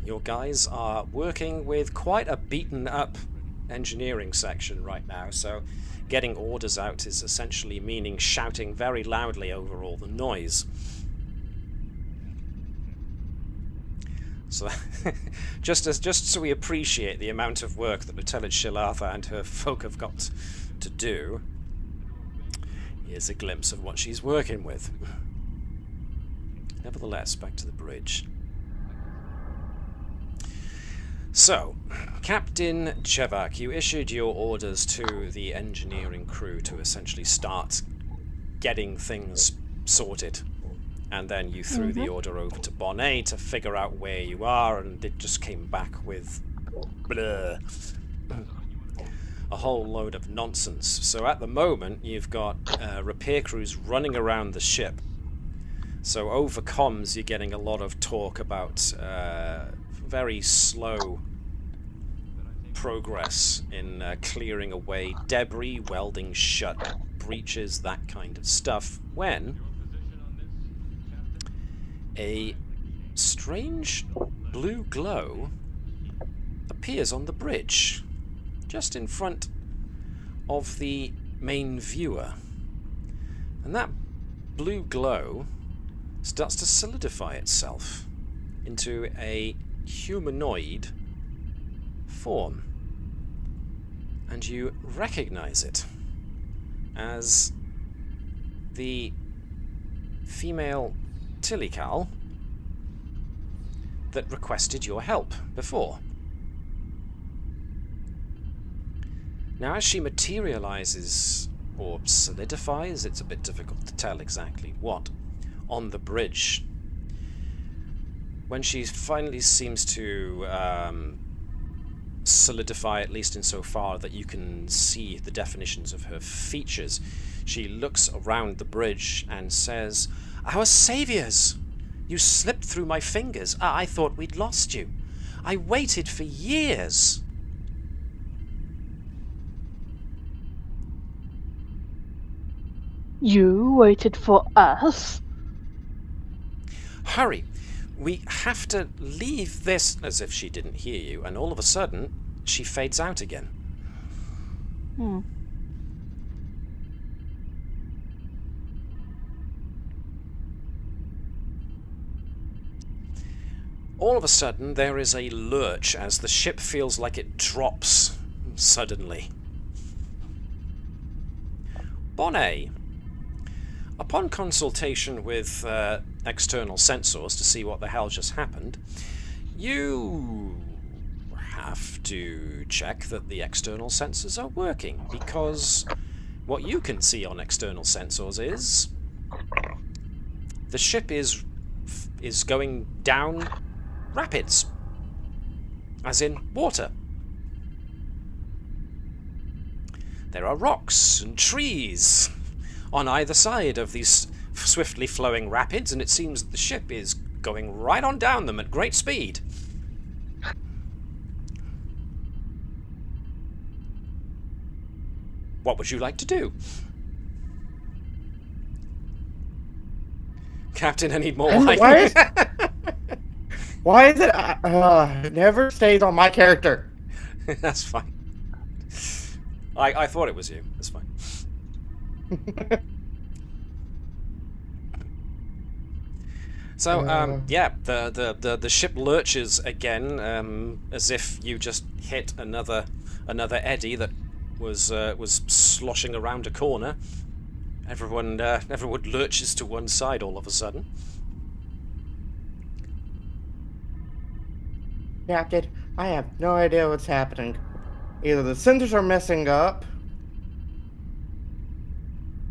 your guys are working with quite a beaten-up engineering section right now, so getting orders out is essentially meaning shouting very loudly over all the noise. So just so we appreciate the amount of work that Lieutenant Shilatha and her folk have got to do, here's a glimpse of what she's working with. Nevertheless, back to the bridge. So, Captain Qe'Bach, you issued your orders to the engineering crew to essentially start getting things sorted. And then you threw the order over to Bonnet to figure out where you are, and it just came back with a whole load of nonsense. So at the moment, you've got repair crews running around the ship. So over comms, you're getting a lot of talk about very slow progress in clearing away debris, welding shut breaches, that kind of stuff, when a strange blue glow appears on the bridge, just in front of the main viewer. And that blue glow starts to solidify itself into a humanoid form, and you recognize it as the female Tilikaal that requested your help before. Now, as she materializes or solidifies, it's a bit difficult to tell exactly what, on the bridge, when she finally seems to solidify, at least insofar that you can see the definitions of her features, she looks around the bridge and says, "Our saviors! You slipped through my fingers. I thought we'd lost you. I waited for years." You waited for us? Hurry! We have to leave this, as if she didn't hear you, and all of a sudden, she fades out again. All of a sudden, there is a lurch as the ship feels like it drops suddenly. Bonnet, upon consultation with external sensors to see what the hell just happened, you have to check that the external sensors are working, because what you can see on external sensors is the ship is going down rapids, as in water. There are rocks and trees on either side of these swiftly flowing rapids, and it seems that the ship is going right on down them at great speed. What would you like to do? Captain, I need more wine. Why is it it never stays on my character? That's fine. I thought it was you. That's fine. So, yeah, the ship lurches again, as if you just hit another eddy that was sloshing around a corner. Everyone lurches to one side all of a sudden. Captain, I have no idea what's happening. Either the sensors are messing up,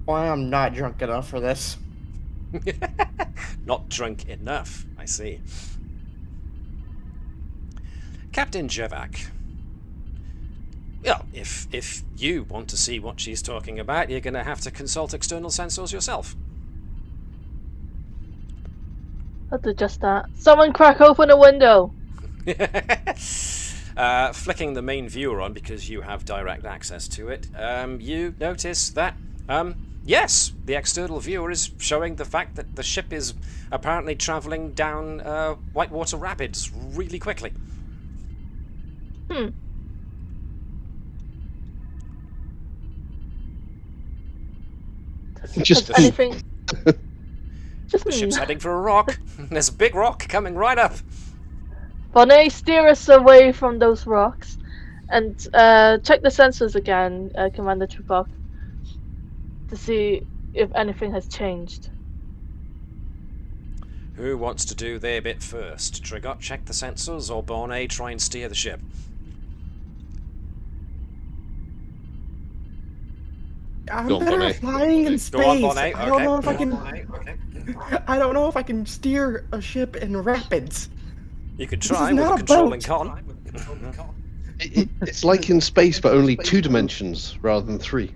or I'm not drunk enough for this. Not drunk enough, I see. Captain Qe'Bach. Yeah, if you want to see what she's talking about, you're going to have to consult external sensors yourself. I'll do just that. Someone crack open a window! Flicking the main viewer on because you have direct access to it, you notice that, yes, the external viewer is showing the fact that the ship is apparently travelling down Whitewater Rapids really quickly. Just Anything? Just The ship's heading for a rock. There's a big rock coming right up. Bonnet, steer us away from those rocks, and check the sensors again, Commander Tre'gok, to see if anything has changed. Who wants to do their bit first? Tre'gok, check the sensors, or Bonnet, try and steer the ship? I'm Go on, better Bonnet. flying in space. Go on, Bonnet. I don't Okay. know if I can. I don't know if I can steer a ship in rapids. You could This try is with a not a controlling boat. con. it's like in space, but only 2 dimensions rather than 3.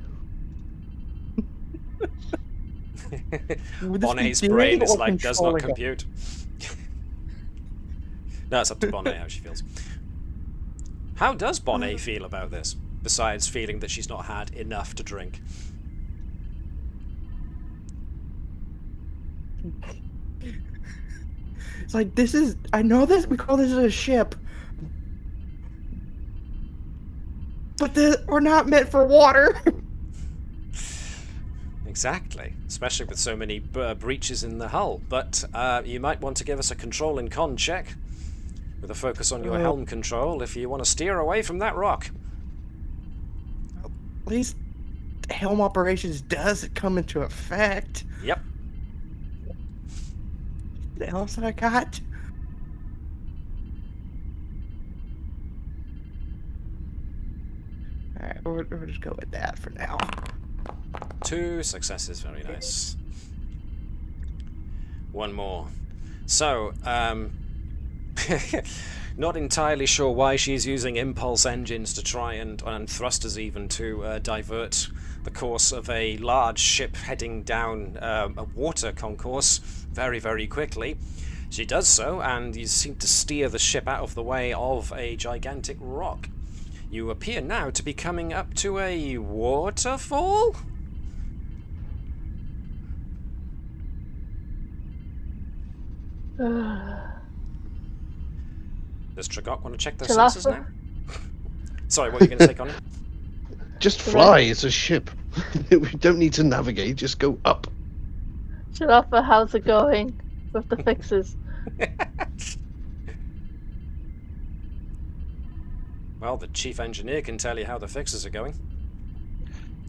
Would this be Bonnet's steering brain is or like, does not controlling it? compute. No, it's up to Bonnet how she feels. How does Bonnet feel about this, besides feeling that she's not had enough to drink? It's like, this is. I know this. We call this a ship. But we're not meant for water. Exactly, especially with so many breaches in the hull. But you might want to give us a control and con check, with a focus on your helm control, if you want to steer away from that rock. At least helm operations does come into effect. Yep. The else I got? Alright, we'll just go with that for now. 2 successes, very nice. One more. So, not entirely sure why she's using impulse engines to try and thrusters even to divert the course of a large ship heading down a water concourse very, very quickly. She does so, and you seem to steer the ship out of the way of a gigantic rock. You appear now to be coming up to a waterfall? Does Tre'gok want to check those Shilatha? sensors now? Sorry, what were you going to say, Connie? Just fly, it's a ship. We don't need to navigate, just go up. Shilatha, how's it going with the fixes? Well, the chief engineer can tell you how the fixes are going.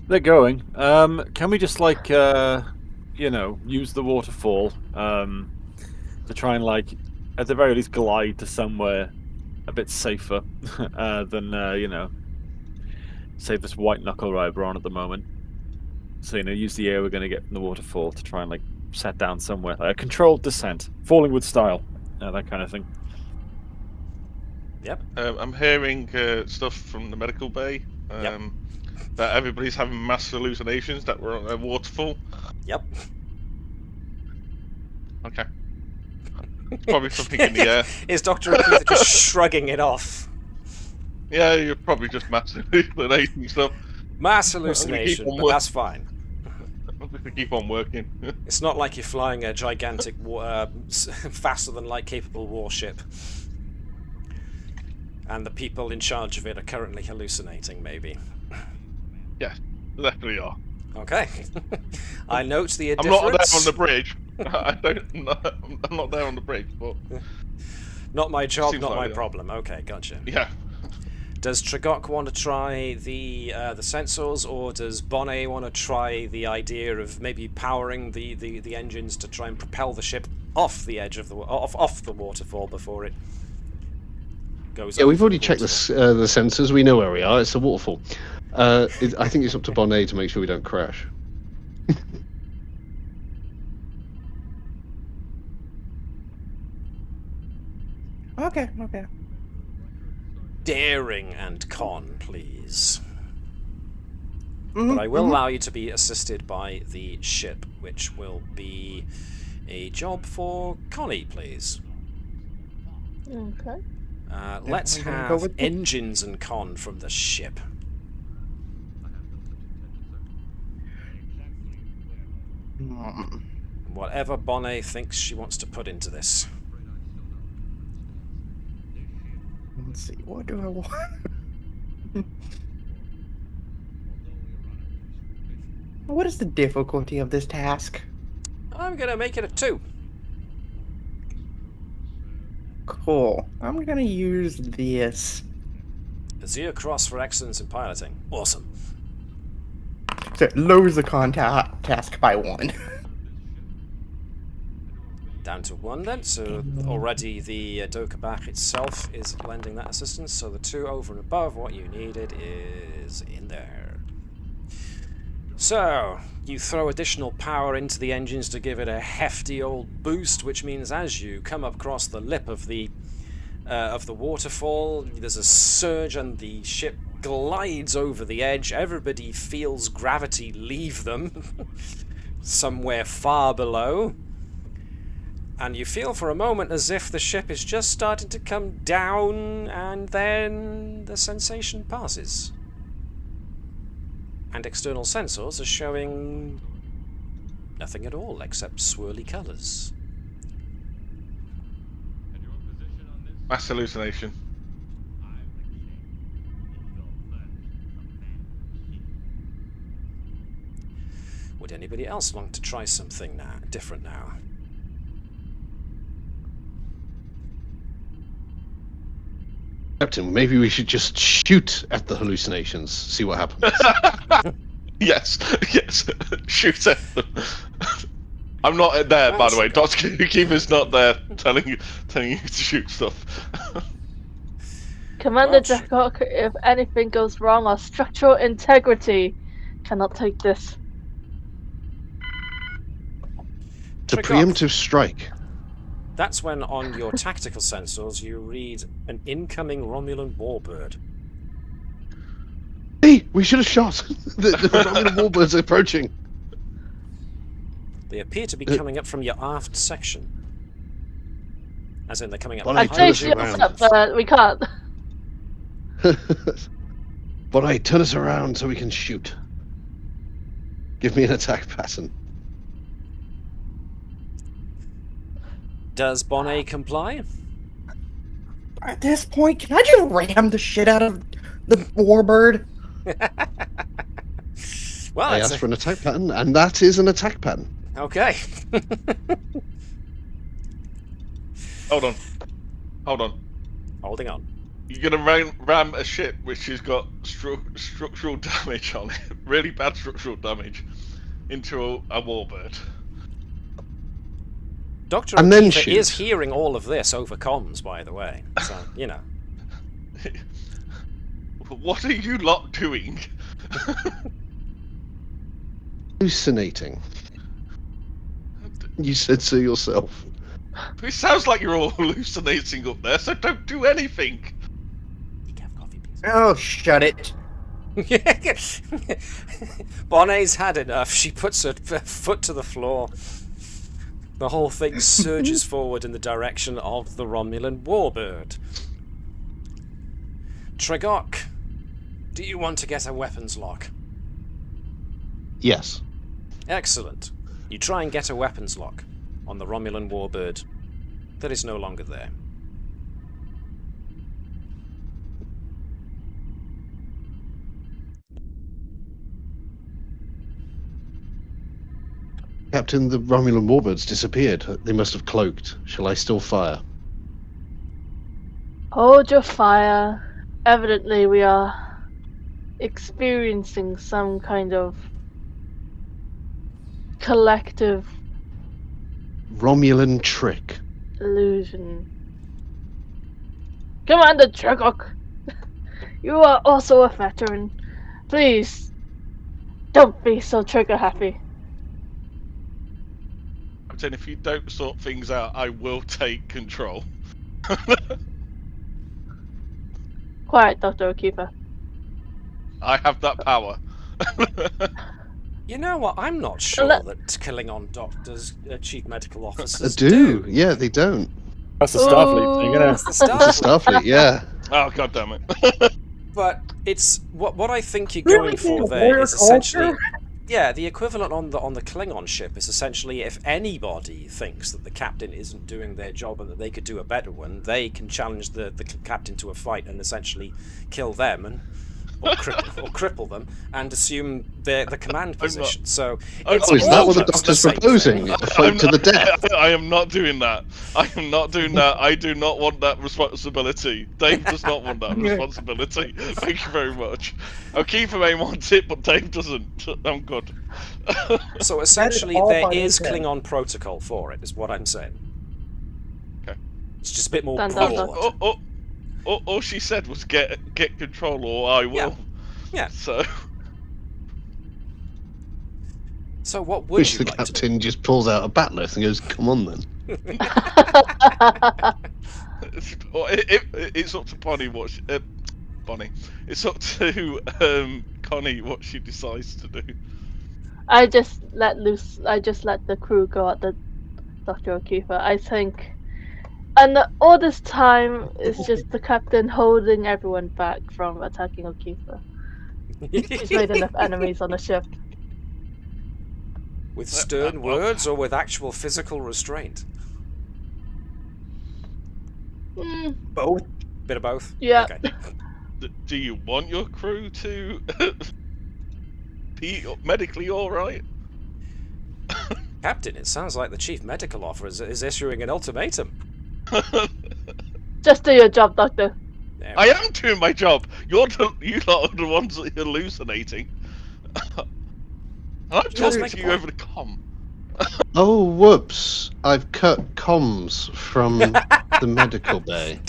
They're going. Can we just like use the waterfall to try and like at the very least glide to somewhere a bit safer than save this white knuckle ride we're on at the moment. So use the air we're going to get from the waterfall to try and like set down somewhere, like a controlled descent, falling with style, that kind of thing. Yep. I'm hearing stuff from the medical bay that everybody's having mass hallucinations that we're on a waterfall. Yep. Okay. It's probably something in the air. Is Dr. Oketha just shrugging it off? Yeah, you're probably just mass hallucinating stuff. Mass hallucination, on but that's fine. I'm just gonna keep on working. It's not like you're flying a gigantic, faster-than-light capable warship. And the people in charge of it are currently hallucinating, maybe. Yeah, they definitely are. Okay. I note the I'm indifference. not there on the bridge. I'm not there on the bridge, but Not my job, Seems not my likely. problem. Okay, gotcha. yeah. Does Tre'gok want to try the sensors, or does Bonnet want to try the idea of maybe powering the engines to try and propel the ship off the edge of the off the waterfall before it goes? Yeah, we've over already the checked the sensors. We know where we are. It's a waterfall. I think it's up to Bonnet to make sure we don't crash. Okay. Daring and con, please. Mhm, But I will mhm. allow you to be assisted by the ship, which will be a job for Connie, please. Okay. Let's Definitely gonna go have with it. engines and con from the ship. Hmm. Whatever Bonnet thinks she wants to put into this. Let's see. What do I want? What is the difficulty of this task? I'm gonna make it a 2. Cool. I'm gonna use this. Azure Cross for excellence in piloting. Awesome. So it lowers the task by 1. Down to 1 then, so already the Do Qe'Bach itself is lending that assistance, so the 2 over and above what you needed is in there. So, you throw additional power into the engines to give it a hefty old boost, which means as you come up across the lip of the waterfall, there's a surge and the ship glides over the edge. Everybody feels gravity leave them somewhere far below. And you feel for a moment as if the ship is just starting to come down, and then the sensation passes. And external sensors are showing nothing at all except swirly colours. Mass hallucination. Would anybody else like to try something now, different now? Captain, maybe we should just shoot at the hallucinations, see what happens. Yes. Shoot at them. I'm not there, by the way. Dr. Keeper's not there telling you to shoot stuff. Commander Well, Tre'gok, if anything goes wrong, our structural integrity cannot take this. The Tre'gok, preemptive strike. that's when on your tactical sensors you read an incoming Romulan warbird. Hey, we should have shot. the Romulan warbirds are approaching. They appear to be coming up from your aft section. As in, they're coming up. Well, I'd say turn us shoot around. us up, but we can't. But turn us around so we can shoot. Give me an attack pattern. Does Bonnet comply? At this point, can I just ram the shit out of the warbird? Well, I that's asked for an attack pattern, and that is an attack pattern. okay. Hold on. Holding on. You're gonna ram a ship which has got structural damage on it, really bad structural damage, into a warbird. Dr. And then Oketha shoot. is hearing all of this over comms, by the way. So, you know. What are you lot doing? Hallucinating. You said so yourself. It sounds like you're all hallucinating up there, so don't do anything. You can have coffee, please. Oh, shut it. Bonnet's had enough. She puts her foot to the floor. The whole thing surges forward in the direction of the Romulan warbird. Tre'gok, do you want to get a weapons lock? Yes. Excellent. You try and get a weapons lock on the Romulan warbird that is no longer there. Captain, the Romulan warbirds disappeared. They must have cloaked. Shall I still fire? Hold your fire. Evidently, we are experiencing some kind of collective Romulan trick. illusion. Commander Tre'gok, you are also a veteran. Please, don't be so trigger happy. Captain, if you don't sort things out, I will take control. Quiet, Dr. Oketha. I have that power. You know what? I'm not sure that killing on doctors, chief medical officers do. Yeah, they don't. That's the Starfleet thing, isn't it? That's the It's a Starfleet. Starfleet, yeah. Oh, god damn it. But it's what I think you're Really going for think there we're is essentially, culture? yeah, the equivalent on the Klingon ship is essentially if anybody thinks that the captain isn't doing their job and that they could do a better one, they can challenge the captain to a fight and essentially kill them and or cripple them and assume the command position. So it's Oh, is that what the almost doctor's same proposing? thing. A fight to the death? I am not doing that. I am not doing that. I do not want that responsibility. Dave does not want that responsibility. Thank you very much. Oketha may want it, but Dave doesn't. I'm good. So essentially, all there fine is and good. Klingon protocol for it, is what I'm saying. Okay. It's just a bit more Dun, dun, dun. broad. All she said was get control or I will. Yeah. So So what would Wish you the like to do? captain just pulls out a batleth and goes, "Come on then." it's up to Bonnie what she, Bonnie. It's up to Connie what she decides to do. I just let the crew go at the Dr. Oketha. I think, and all this time it's just the captain holding everyone back from attacking Oketha. She's made enough enemies on the ship. With stern words or with actual physical restraint? Both. Bit of both? Yeah. Okay. Do you want your crew to be medically alright? Captain, it sounds like the chief medical officer is issuing an ultimatum. Just do your job, Doctor. There I we am doing my job. You lot are the ones that are hallucinating. I'm talking make to a you point. over the comm. Oh, whoops! I've cut comms from the medical bay.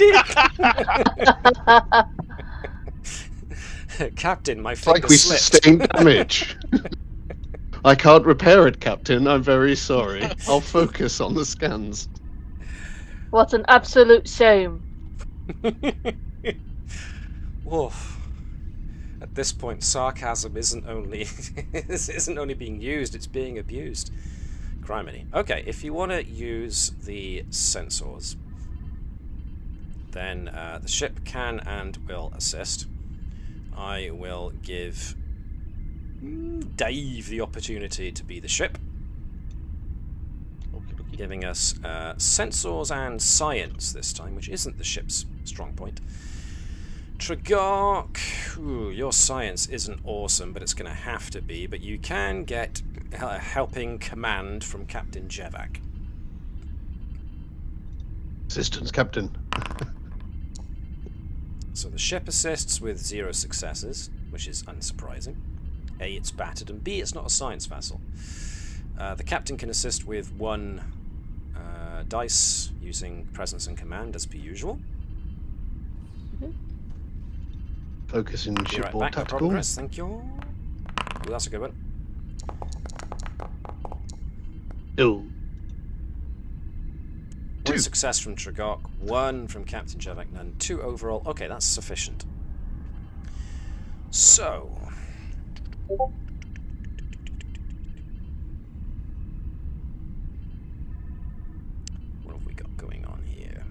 Captain, my It's like finger we slipped. sustained damage. I can't repair it, Captain. I'm very sorry. I'll focus on the scans. What an absolute shame. Woof. At this point, sarcasm isn't only being used; it's being abused. Criminy. Okay, if you want to use the sensors, then the ship can and will assist. I will give Dave the opportunity to be the ship, giving us sensors and science this time, which isn't the ship's strong point. Tre'gok, your science isn't awesome, but it's going to have to be. But you can get a helping command from Captain Qe'Bach. Assistance, Captain. So the ship assists with 0 successes, which is unsurprising. A, it's battered, and B, it's not a science vessel. The captain can assist with 1 dice using presence and command as per usual. Focus in Be right shipboard back, no tactical. problem, Chris. Thank you. Ooh, that's a good one. Ooh. 1 2. success from Tre'gok, 1 from Captain Qe'Bach, none. 2 overall. Okay, that's sufficient. So, what have we got going on here?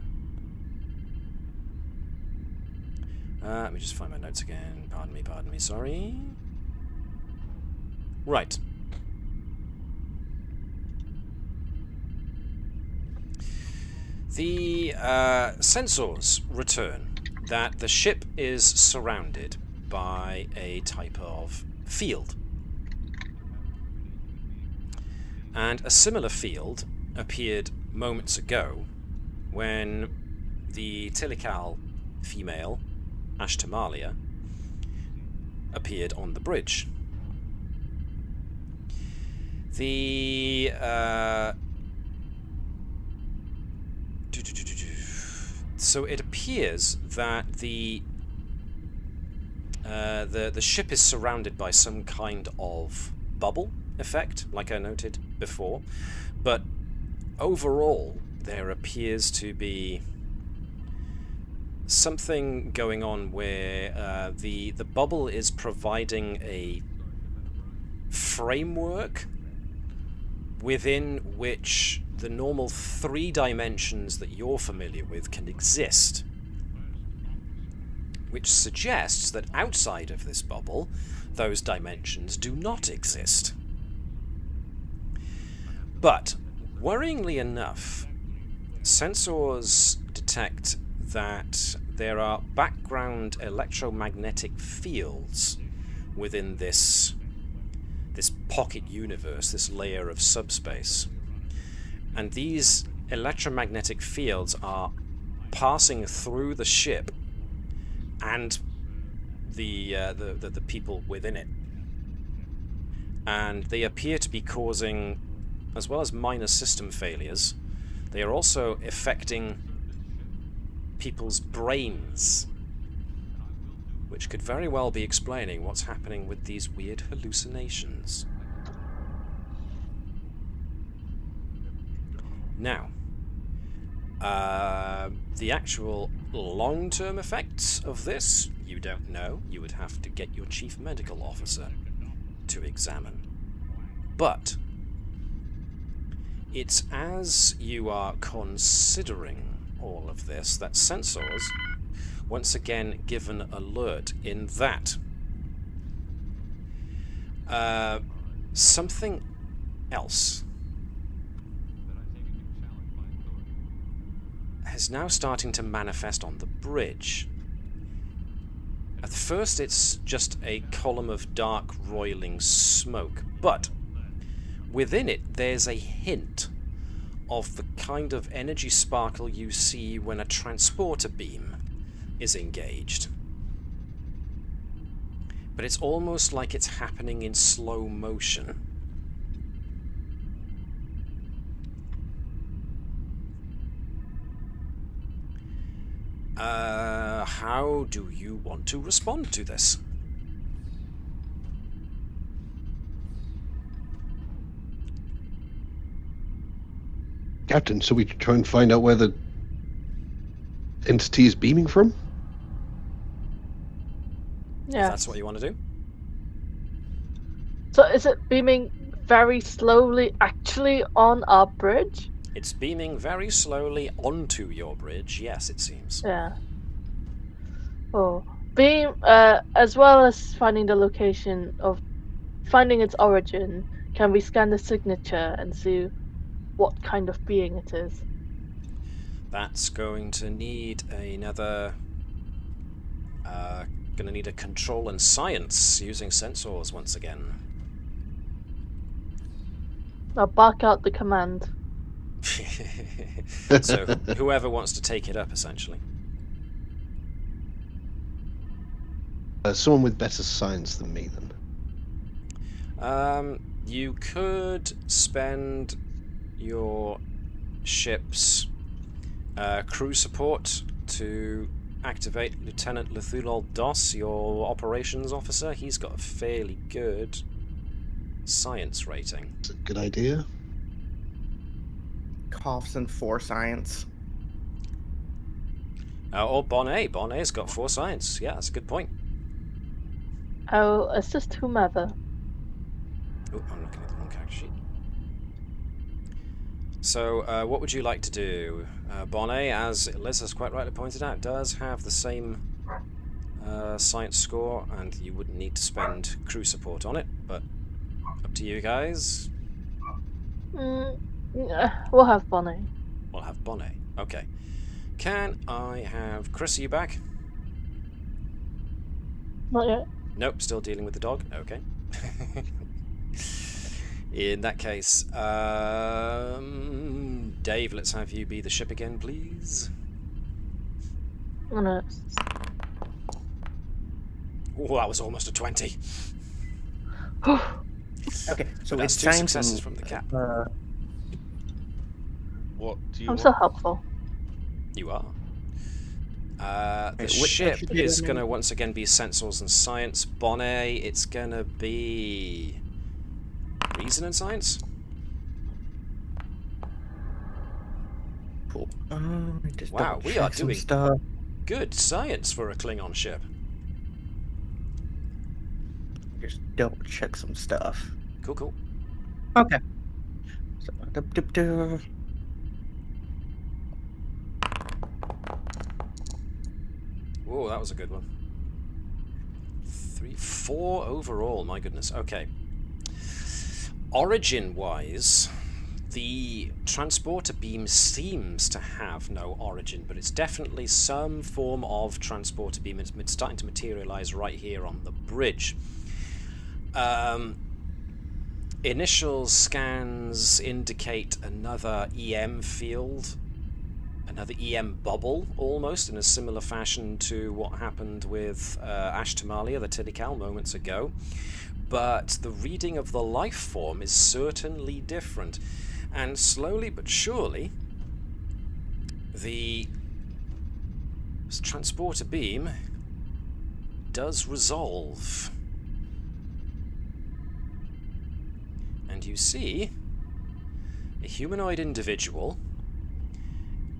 Let me just find my notes again. Pardon me, sorry. Right. The sensors return that the ship is surrounded by a type of field. And a similar field appeared moments ago when the Tilikaal female, Ashtamalia, appeared on the bridge. The so it appears that the ship is surrounded by some kind of bubble effect, like I noted before, but overall there appears to be something going on where the bubble is providing a framework within which the normal 3 dimensions that you're familiar with can exist, which suggests that outside of this bubble those dimensions do not exist. But worryingly enough, sensors detect that there are background electromagnetic fields within this pocket universe, this layer of subspace. And these electromagnetic fields are passing through the ship and the people within it. And they appear to be causing, as well as minor system failures, they are also affecting people's brains, which could very well be explaining what's happening with these weird hallucinations. Now, the actual long-term effects of this, you don't know. You would have to get your chief medical officer to examine. But it's as you are considering all of this that sensors once again give an alert in that something else is now starting to manifest on the bridge. At first it's just a column of dark roiling smoke, but within it there's a hint of the kind of energy sparkle you see when a transporter beam is engaged. But it's almost like it's happening in slow motion. How do you want to respond to this? Captain, so we try and find out where the entity is beaming from? Yeah. If that's what you want to do. So is it beaming very slowly actually on our bridge? It's beaming very slowly onto your bridge, yes, it seems. Yeah. Oh. As well as finding the location of finding its origin, can we scan the signature and see what kind of being it is? That's going to need another... going to need a control and science using sensors once again. I'll bark out the command. So whoever wants to take it up, essentially. Someone with better science than me, then. You could spend your ship's crew support to activate Lieutenant Lithulol Dos, your operations officer. He's got a fairly good science rating. It's a good idea. Coughs 4 science. Or Bonnet. Bonnet's got 4 science. Yeah, that's a good point. I'll assist whomever. Oh, I'm looking at the wrong character sheet. So, what would you like to do? Bonnet, as Liz has quite rightly pointed out, does have the same science score, and you wouldn't need to spend crew support on it, but up to you guys. We'll have Bonnet. We'll have Bonnet. Okay. Can I have Chris, are you back? Not yet. Nope, still dealing with the dog. Okay. In that case, Dave, let's have you be the ship again, please. Oh, no. Oh, that was almost a 20. Okay, so That's it's 2 time successes to, from the cap. What do you I'm want? so helpful. You are. The Wait, what ship should we do is then? going to once again be Sensors and Science. Bonnet, it's going to be Reason and Science. Cool. Just Wow, we are double-check some doing stuff. good science for a Klingon ship. Just double check some stuff. Cool, cool. Okay. So, duh. Whoa, that was a good one. 3, 4 overall, my goodness. Okay. Origin-wise, the transporter beam seems to have no origin, but it's definitely some form of transporter beam. It's starting to materialize right here on the bridge. Initial scans indicate another EM field, another EM bubble, almost in a similar fashion to what happened with Ashtamalia, the Tilikaal, moments ago. But the reading of the life form is certainly different. And slowly but surely, the transporter beam does resolve. And you see a humanoid individual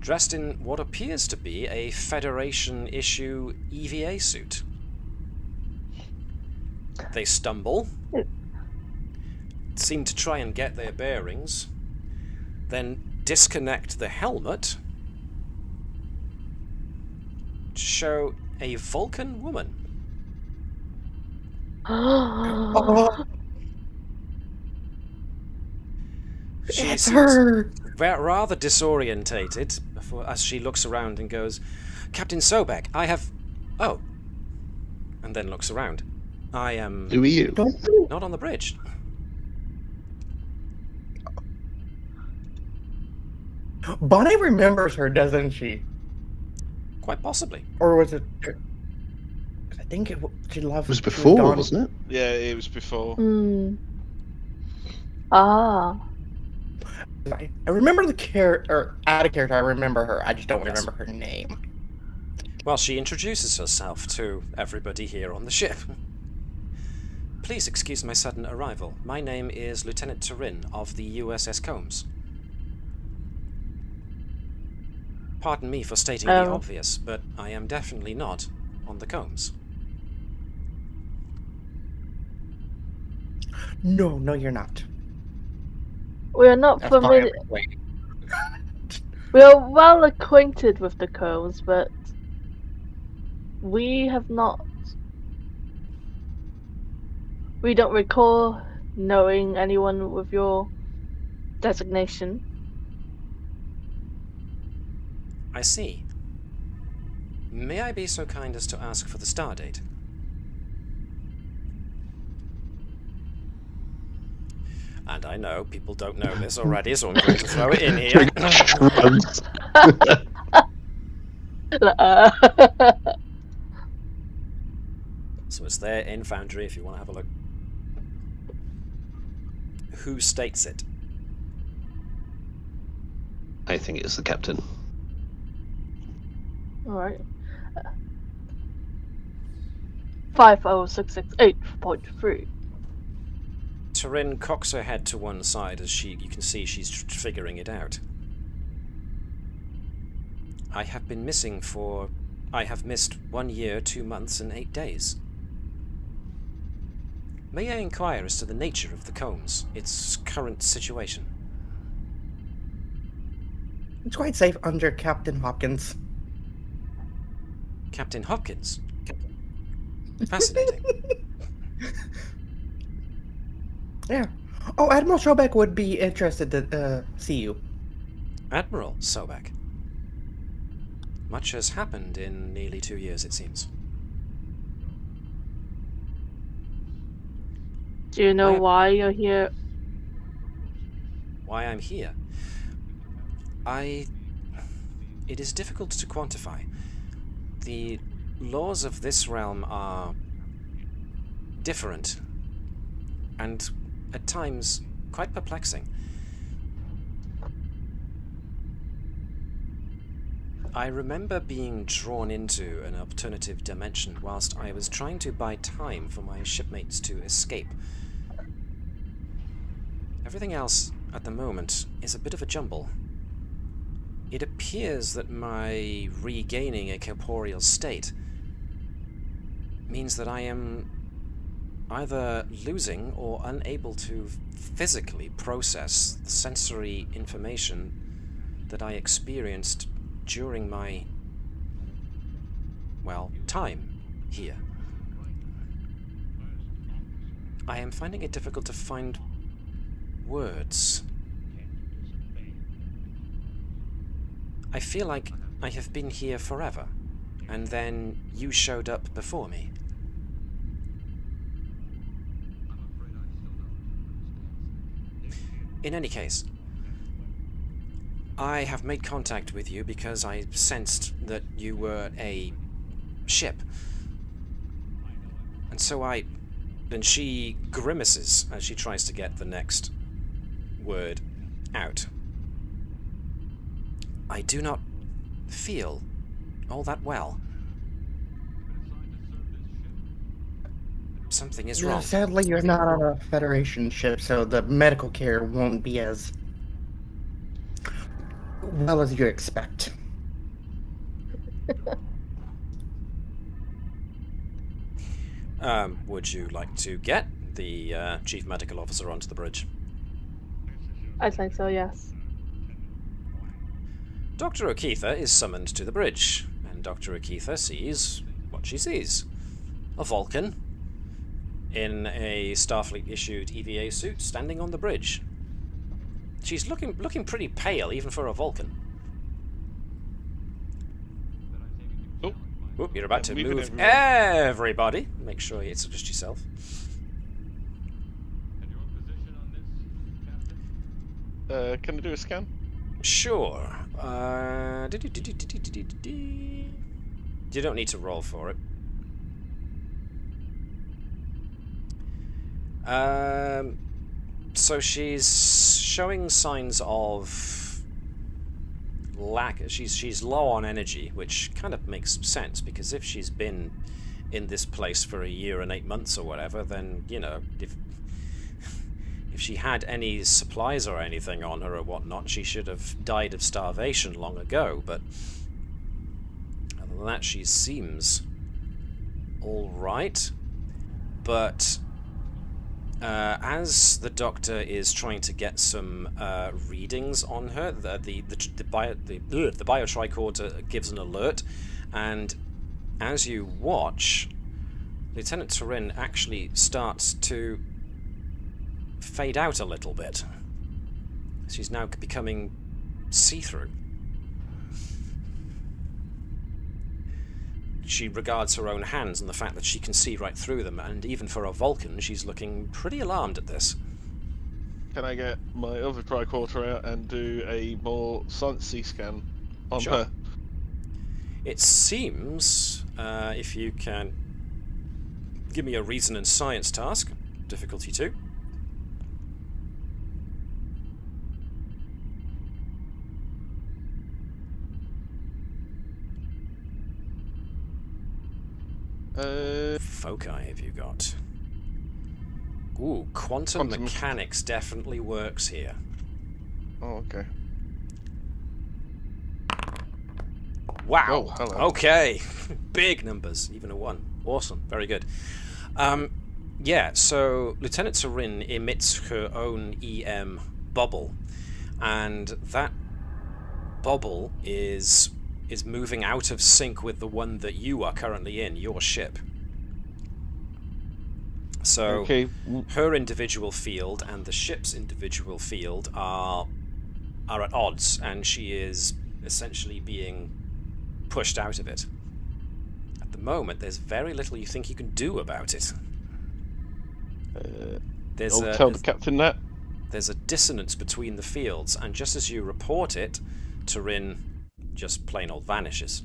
dressed in what appears to be a Federation-issue EVA suit. They stumble, seem to try and get their bearings, then disconnect the helmet to show a Vulcan woman. Oh, She it's seems her! rather disorientated as she looks around and goes, "Captain Sobek, I have..." Oh. And then looks around. I am Who are you? not on the bridge. Bonnie remembers her, doesn't she? Quite possibly. Or was it... I think she left. It was she before, gone. wasn't it? Yeah, it was before. Ah. I remember the character, or out of character, I remember her. I just don't Yes. remember her name. Well, she introduces herself to everybody here on the ship. Please excuse my sudden arrival. My name is Lieutenant Turin of the USS Combs. Pardon me for stating the obvious, but I am definitely not on the Combs. No, you're not. We are not That's why familiar. I'm waiting. We are well acquainted with the Combs, but we have not. We don't recall knowing anyone with your designation. I see. May I be so kind as to ask for the stardate? And I know people don't know this already, so I'm going to throw it in here. So it's there in Foundry if you want to have a look. Who states it? I think it's the captain. Alright. 50668.3. Turin cocks her head to one side as you can see she's figuring it out. I have missed 1 year, 2 months, and 8 days. May I inquire as to the nature of the Combs, its current situation? It's quite safe under Captain Hopkins. Captain Hopkins? Fascinating. Yeah. Oh, Admiral Tre'gok would be interested to see you. Admiral Sobek. Much has happened in nearly 2 years, it seems. Do you know Why- why you're here? why I'm here. It is difficult to quantify. The laws of this realm are different, and at times quite perplexing. I remember being drawn into an alternative dimension whilst I was trying to buy time for my shipmates to escape. Everything else at the moment is a bit of a jumble. It appears that my regaining a corporeal state means that I am either losing or unable to physically process the sensory information that I experienced during my, well, time here. I am finding it difficult to find words. I feel like I have been here forever, and then you showed up before me. In any case, I have made contact with you because I sensed that you were a ship. And so and she grimaces as she tries to get the next word out. I do not feel all that well. Something is wrong. Sadly, you're not on a Federation ship, so the medical care won't be as well as you expect. Would you like to get the Chief Medical Officer onto the bridge? I think so, yes. Dr. Oketha is summoned to the bridge, and Dr. Oketha sees what she sees. A Vulcan in a Starfleet-issued EVA suit standing on the bridge. She's looking pretty pale, even for a Vulcan. Oh, Oop, you're about to moving move everyone. everybody. Make sure it's just yourself. Can I do a scan? Sure. You don't need to roll for it. So she's showing signs of lack. She's low on energy, which kind of makes sense, because if she's been in this place for a year and 8 months or whatever, then, you know, if she had any supplies or anything on her or whatnot, she should have died of starvation long ago. But other than that, she seems all right. But as the doctor is trying to get some readings on her, the biotricorder gives an alert, and as you watch, Lieutenant Turin actually starts to fade out a little bit. She's now becoming see-through. She regards her own hands and the fact that she can see right through them, and even for a Vulcan, she's looking pretty alarmed at this. Can I get my other tricorder out and do a more sciencey scan on Sure. her? It seems, if you can give me a reason and science task, difficulty 2. Foci have you got? Ooh, quantum mechanics definitely works here. Oh, okay. Wow. Oh, hello. Okay. Big numbers, even a 1. Awesome. Very good. Yeah, so Lieutenant Turin emits her own EM bubble, and that bubble is moving out of sync with the one that you are currently in, your ship. So Okay. her individual field and the ship's individual field are at odds, and she is essentially being pushed out of it. At the moment, there's very little you think you can do about it. I'll tell the captain that. there's a dissonance between the fields, and just as you report it, Turin just plain old vanishes.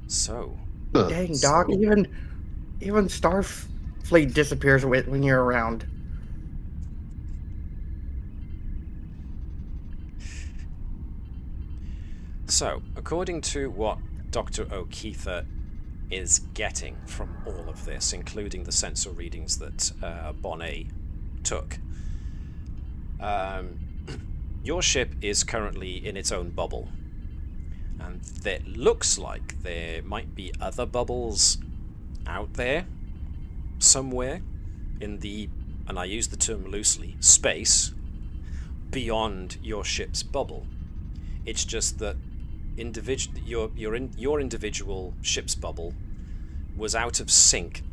So, Dang, Doc, even Starfleet disappears when you're around. So, according to what Dr. Oketha is getting from all of this, including the sensor readings that Bonnet took, your ship is currently in its own bubble. And it looks like there might be other bubbles out there, somewhere, in the, and I use the term loosely, space, beyond your ship's bubble. It's just that your individual ship's bubble was out of sync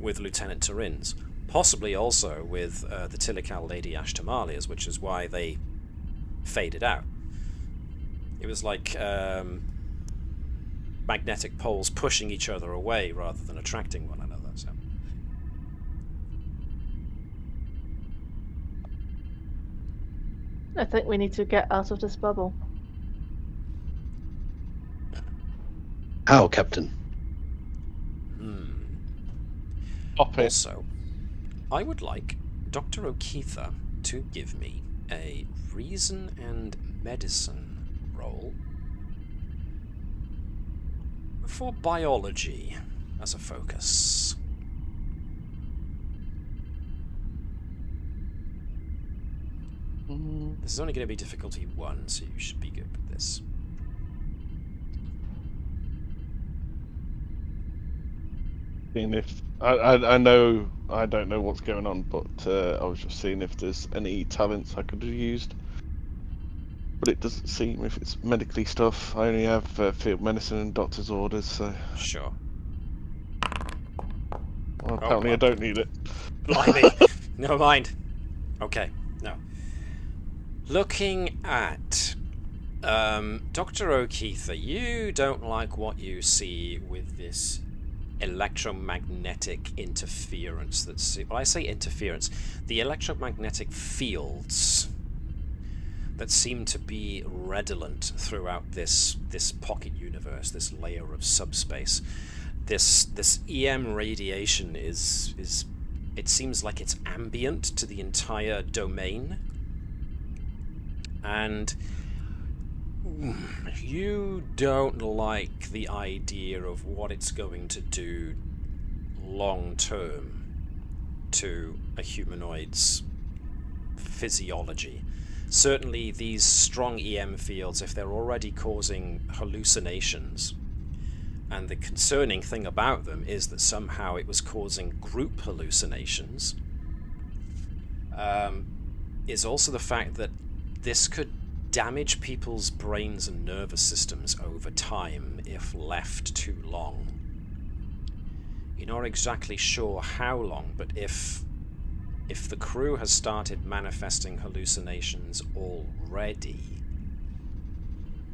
with Lieutenant Turin's, possibly also with the Tilikaal Lady Ashtamalia's, which is why they faded out. It was like magnetic poles pushing each other away rather than attracting one another. So. I think we need to get out of this bubble. How, Captain? Also, I would like Dr. Oketha to give me a reason and medicine roll for biology as a focus. This is only going to be difficulty 1, so you should be good with this. Seeing if I know I don't know what's going on, but I was just seeing if there's any talents I could have used. But it doesn't seem if it's medically stuff. I only have field medicine and doctor's orders, so. Sure. Well, apparently I don't need it. Blimey. Never mind. Okay, no. Looking at Dr. Oketha, you don't like what you see with this electromagnetic interference that's... Well, I say interference. The electromagnetic fields that seem to be redolent throughout this pocket universe, this layer of subspace. This EM radiation is it seems like it's ambient to the entire domain, and you don't like the idea of what it's going to do long term to a humanoid's physiology. Certainly these strong EM fields, if they're already causing hallucinations, and the concerning thing about them is that somehow it was causing group hallucinations, is also the fact that this could damage people's brains and nervous systems over time if left too long. You're not exactly sure how long, but if the crew has started manifesting hallucinations already,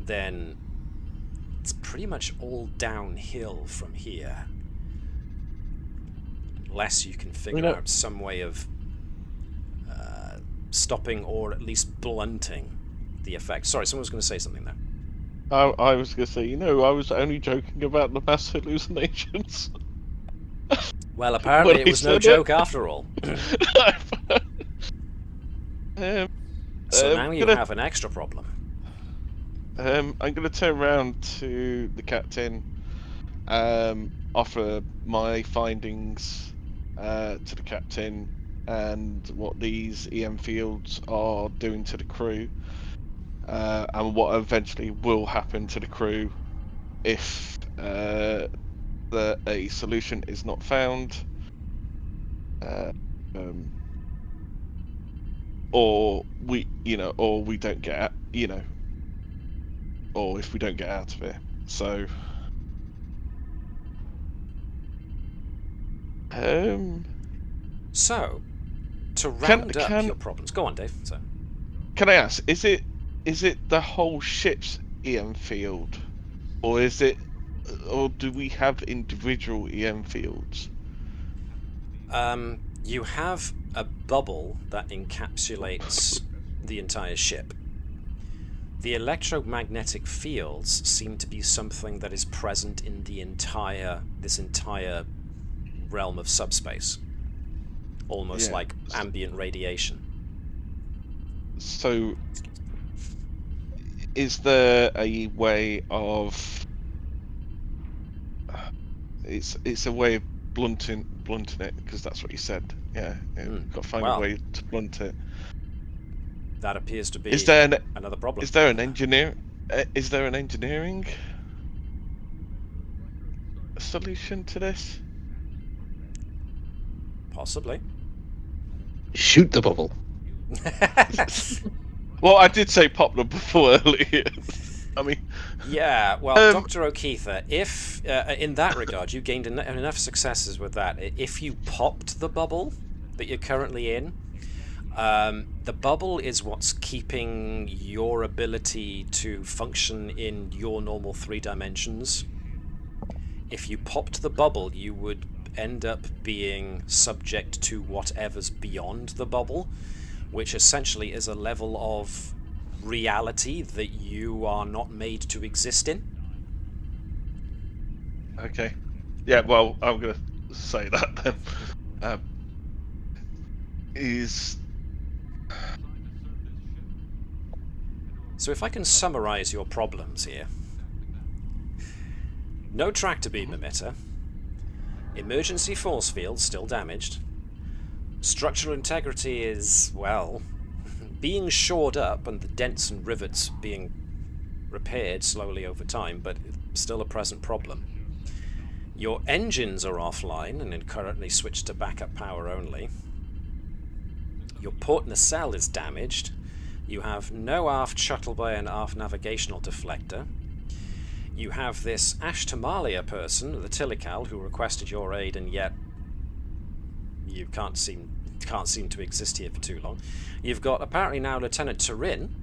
then it's pretty much all downhill from here. Unless you can figure out some way of stopping or at least blunting the effect. Sorry, someone was going to say something there. I was going to say, I was only joking about the mass hallucinations. Well, apparently it was no joke after all. So now you have an extra problem. I'm going to turn around to the captain, offer my findings to the captain and what these EM fields are doing to the crew, and what eventually will happen to the crew if a solution is not found, or we don't get out, or if we don't get out of here. So, so to round up your problems, go on, Dave. So, can I ask? Is it is it the whole ship's EM field, or is it, or do we have individual EM fields? You have a bubble that encapsulates the entire ship. The electromagnetic fields seem to be something that is present in this entire realm of subspace, almost like ambient radiation. So, is there a way of? It's a way of blunting it, because that's what you said. Yeah, got to find a way to blunt it. That appears to be another problem. Is there an engineering solution to this? Possibly. Shoot the bubble. Well, I did say pop the bubble earlier. I mean, yeah. Well, Dr. Oketha, if in that regard you gained enough successes with that, if you popped the bubble that you're currently in, the bubble is what's keeping your ability to function in your normal 3 dimensions. If you popped the bubble, you would end up being subject to whatever's beyond the bubble, which essentially is a level of reality that you are not made to exist in. Okay. Yeah, well, I'm going to say that then. So if I can summarize your problems here. No tractor beam emitter. Emergency force field still damaged. Structural integrity is, well, being shored up, and the dents and rivets being repaired slowly over time, but still a present problem. Your engines are offline and currently switched to backup power only. Your port nacelle is damaged. You have no aft shuttle bay and aft navigational deflector. You have this Ashtamalia person, the Tilikaal, who requested your aid, and yet you can't seem to exist here for too long. You've got apparently now Lieutenant Turin,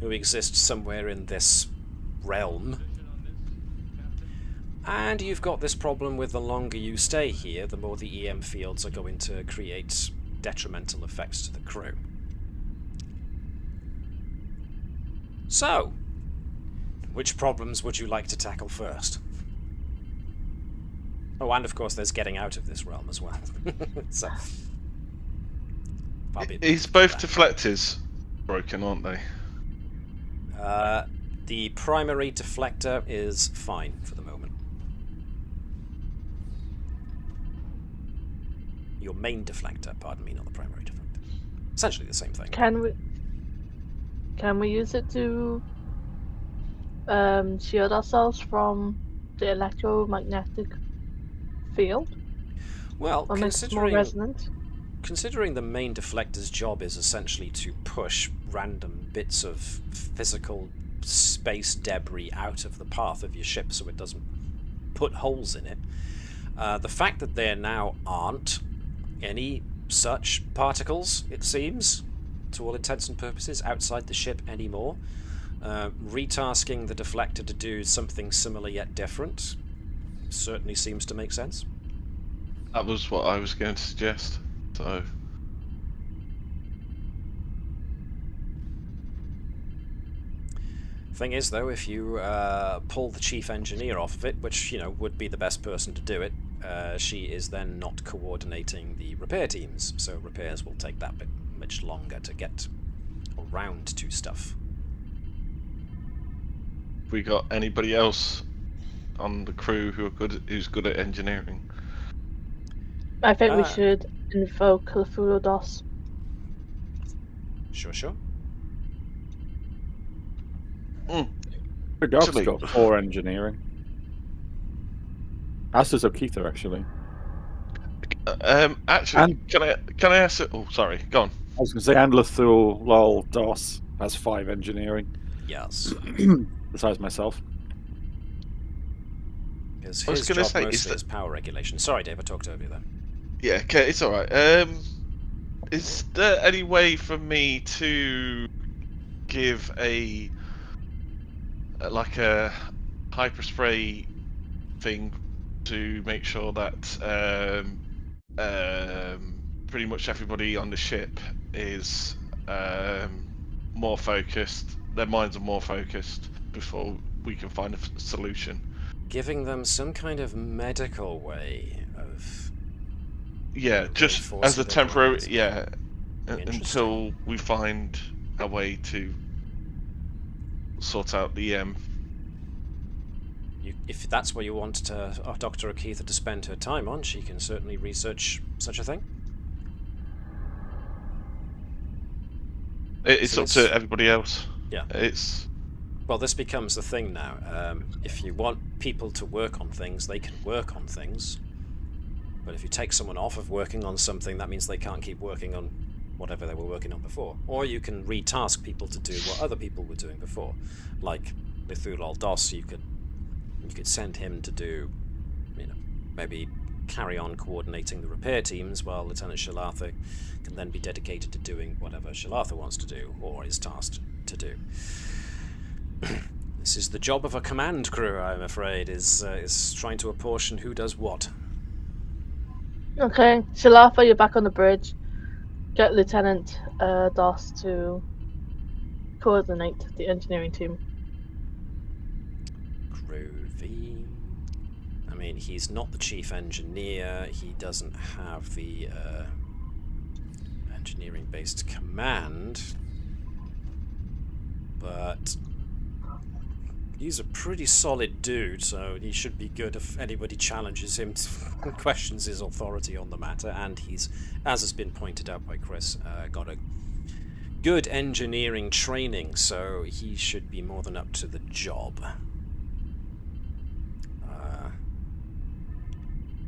who exists somewhere in this realm. And you've got this problem with the longer you stay here, the more the EM fields are going to create detrimental effects to the crew. So, which problems would you like to tackle first? Oh, and of course there's getting out of this realm as well. So, is both deflectors broken, aren't they? The primary deflector is fine for the moment. Your main deflector, pardon me, not the primary deflector. Essentially the same thing. Can we use it to shield ourselves from the electromagnetic field? Well, or make it more resonant? Considering the main deflector's job is essentially to push random bits of physical space debris out of the path of your ship so it doesn't put holes in it, the fact that there now aren't any such particles, it seems, to all intents and purposes, outside the ship anymore, retasking the deflector to do something similar yet different certainly seems to make sense. That was what I was going to suggest. So, thing is, though, if you pull the chief engineer off of it, which, you know, would be the best person to do it, she is then not coordinating the repair teams, so repairs will take that bit much longer to get around to stuff. we got anybody else on the crew who's good at engineering? I think we should invoke Cthulhu-Dos. Sure. Tre'gok's got 4 engineering. As does Oketha, actually. Actually, can I ask? Oh, sorry. Go on. I was going to say, and Lol Dos has 5 engineering. Yes. Besides myself. Because his job mostly is power regulation. Sorry, Dave, I talked over you there. Yeah, okay, it's alright. Is there any way for me to give a hyperspray thing to make sure that pretty much everybody on the ship is more focused. Their minds are more focused before we can find a solution. Giving them some kind of medical way of... Yeah, just as a reinforcing their temporary... minds. Yeah, Interesting. until we find a way to sort out the... If that's what you want Dr. Oketha to spend her time on, she can certainly research such a thing. It's So up to everybody else. Yeah. Well, this becomes the thing now. If you want people to work on things, they can work on things. But if you take someone off of working on something, that means they can't keep working on whatever they were working on before. Or you can retask people to do what other people were doing before. Like with Tilikaal DOS, you could send him to do, maybe carry on coordinating the repair teams while Lieutenant Shilatha can then be dedicated to doing whatever Shilatha wants to do or is tasked to do. This is the job of a command crew, I'm afraid, is trying to apportion who does what. Okay, Shilatha, you're back on the bridge. Get Lieutenant DOS to coordinate the engineering team. Groovy. I mean, he's not the chief engineer. He doesn't have the engineering-based command, but he's a pretty solid dude, so he should be good if anybody challenges him and questions his authority on the matter. And he's, as has been pointed out by Chris, got a good engineering training, so he should be more than up to the job.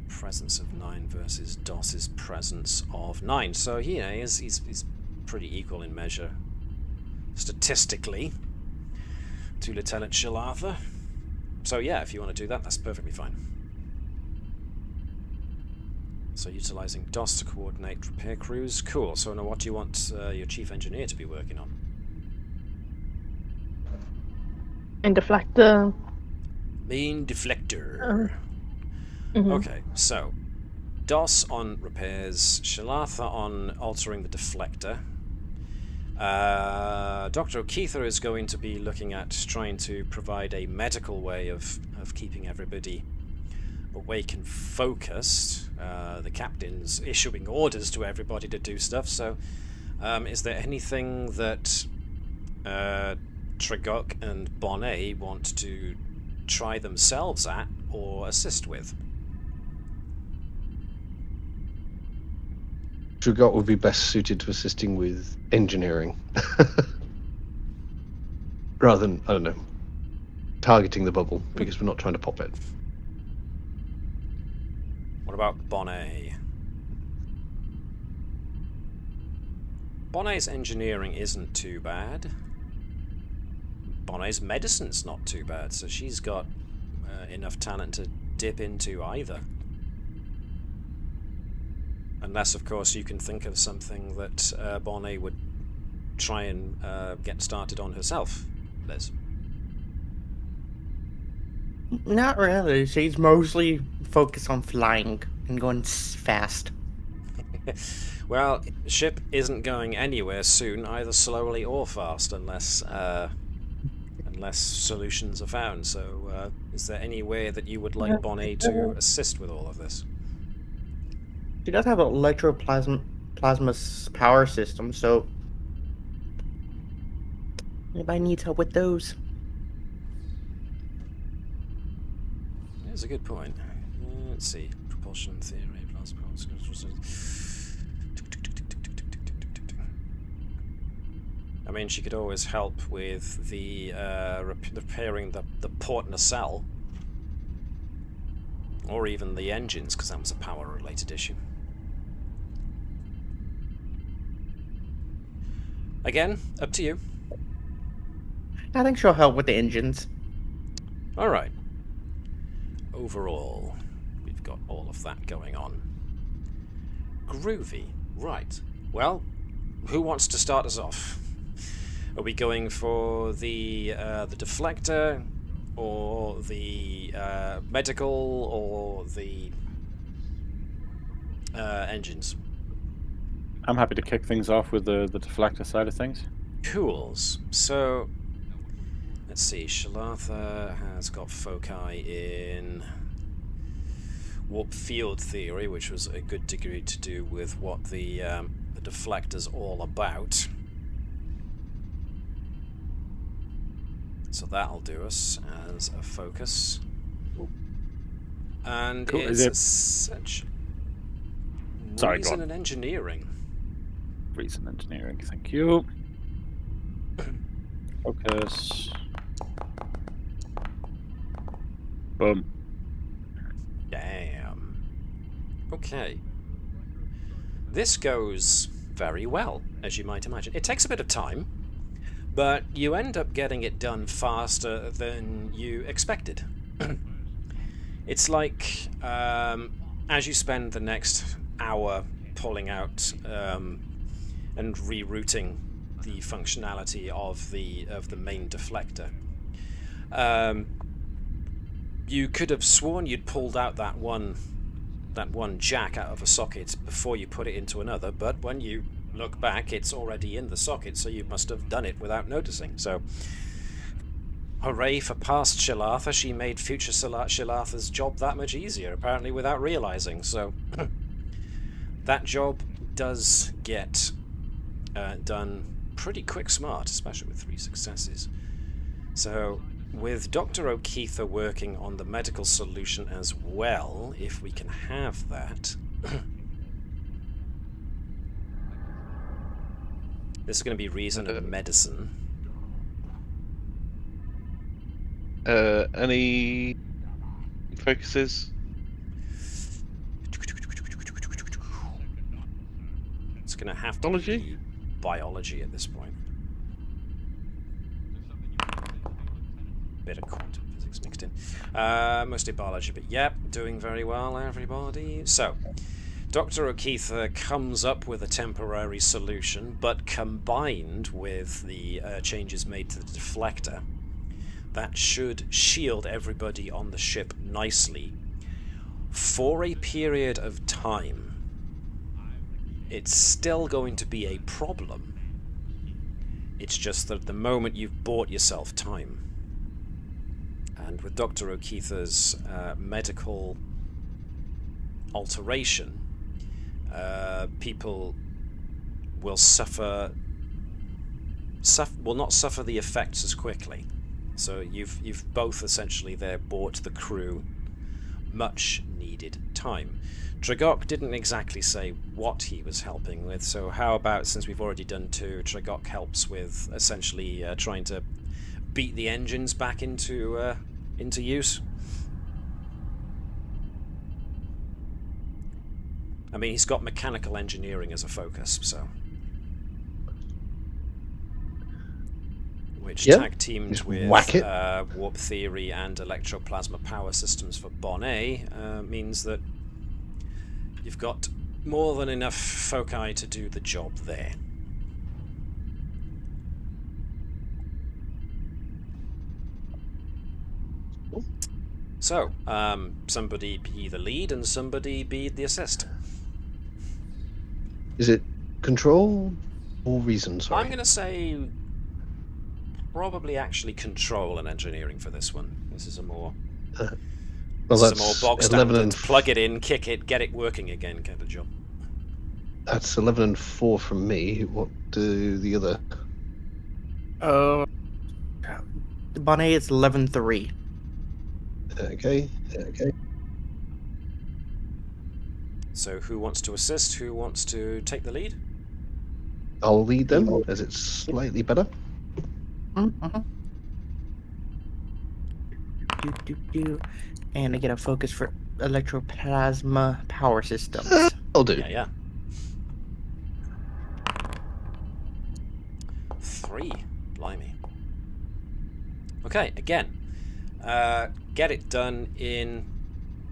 Presence of 9 versus DOS's presence of 9. So he's pretty equal in measure, statistically, to Lieutenant Shilatha. So yeah, if you want to do that, that's perfectly fine. So utilizing DOS to coordinate repair crews. Cool. So now what do you want your chief engineer to be working on? And deflector. Main deflector. Okay, so DOS on repairs, Shilatha on altering the deflector. Dr. Oketha is going to be looking at trying to provide a medical way of keeping everybody awake and focused. The captain's issuing orders to everybody to do stuff, so is there anything that Tre'gok and Bonnet want to try themselves at or assist with? Tre'gok would be best suited to assisting with engineering. Rather than, I don't know, targeting the bubble, because we're not trying to pop it. What about Bonnet? Bonnet's engineering isn't too bad. Bonnet's medicine's not too bad, so she's got enough talent to dip into either. Unless, of course, you can think of something that Bonnet would try and get started on herself, Liz. Not really. She's mostly focused on flying and going fast. Well, the ship isn't going anywhere soon, either slowly or fast, unless solutions are found. So, is there any way that you would like Bonnet to assist with all of this? She does have an electroplasma power system, so anybody needs help with those. That's a good point. Let's see. Propulsion theory, plasma. I mean, she could always help with the repairing the port nacelle, or even the engines, because that was a power-related issue. Again, up to you. I think she'll help with the engines. All right. Overall, we've got all of that going on. Groovy. Right. Well, who wants to start us off? Are we going for the deflector, or the medical, or the engines? I'm happy to kick things off with the deflector side of things. Cools. So, let's see. Shilatha has got foci in warp field theory, which was a good degree to do with what the deflector's all about. So that'll do us as a focus. And Cool. it's such Sorry, reason go on. and engineering. Reason engineering, thank you. Focus. Boom. Damn. Okay. This goes very well, as you might imagine. It takes a bit of time, but you end up getting it done faster than you expected. It's like, as you spend the next hour pulling out and rerouting the functionality of the main deflector, you could have sworn you'd pulled out that one jack out of a socket before you put it into another, but when you look back, it's already in the socket, so you must have done it without noticing. So, hooray for past Shilatha. She made future Shilatha's job that much easier, apparently without realizing. So, that job does get done pretty quick smart, especially with 3 successes. So, with Dr. Oketha working on the medical solution as well, if we can have that. This is going to be reason and medicine. Any focuses? It's going to have to be biology at this point. Bit of quantum physics mixed in. Mostly biology, but yep, doing very well, everybody. So, Dr. Oketha comes up with a temporary solution, but combined with the changes made to the deflector, that should shield everybody on the ship nicely for a period of time. It's still going to be a problem. It's just that at the moment you've bought yourself time. And with Dr. Oketha's medical alteration, people will will not suffer the effects as quickly. So you've both essentially there bought the crew much needed time. Tre'gok didn't exactly say what he was helping with, so how about, since we've already done 2, Tre'gok helps with essentially trying to beat the engines back into use. I mean, he's got mechanical engineering as a focus, so which tag teamed with warp theory and electroplasma power systems for Bonnet means that you've got more than enough foci to do the job there. So, somebody be the lead and somebody be the assist. Is it control or reason? Sorry. I'm going to say probably actually control and engineering for this one. This is a more Well, this is a more that's bog 11 standard, and plug it in, kick it, get it working again kind of job. That's 11 and 4 from me. What do the other? Bonnet is 11-3. Okay. So who wants to assist? Who wants to take the lead? I'll lead them as it's slightly better. And I get a focus for electroplasma power systems. I'll do. Yeah. 3. Blimey. Okay, again. Get it done in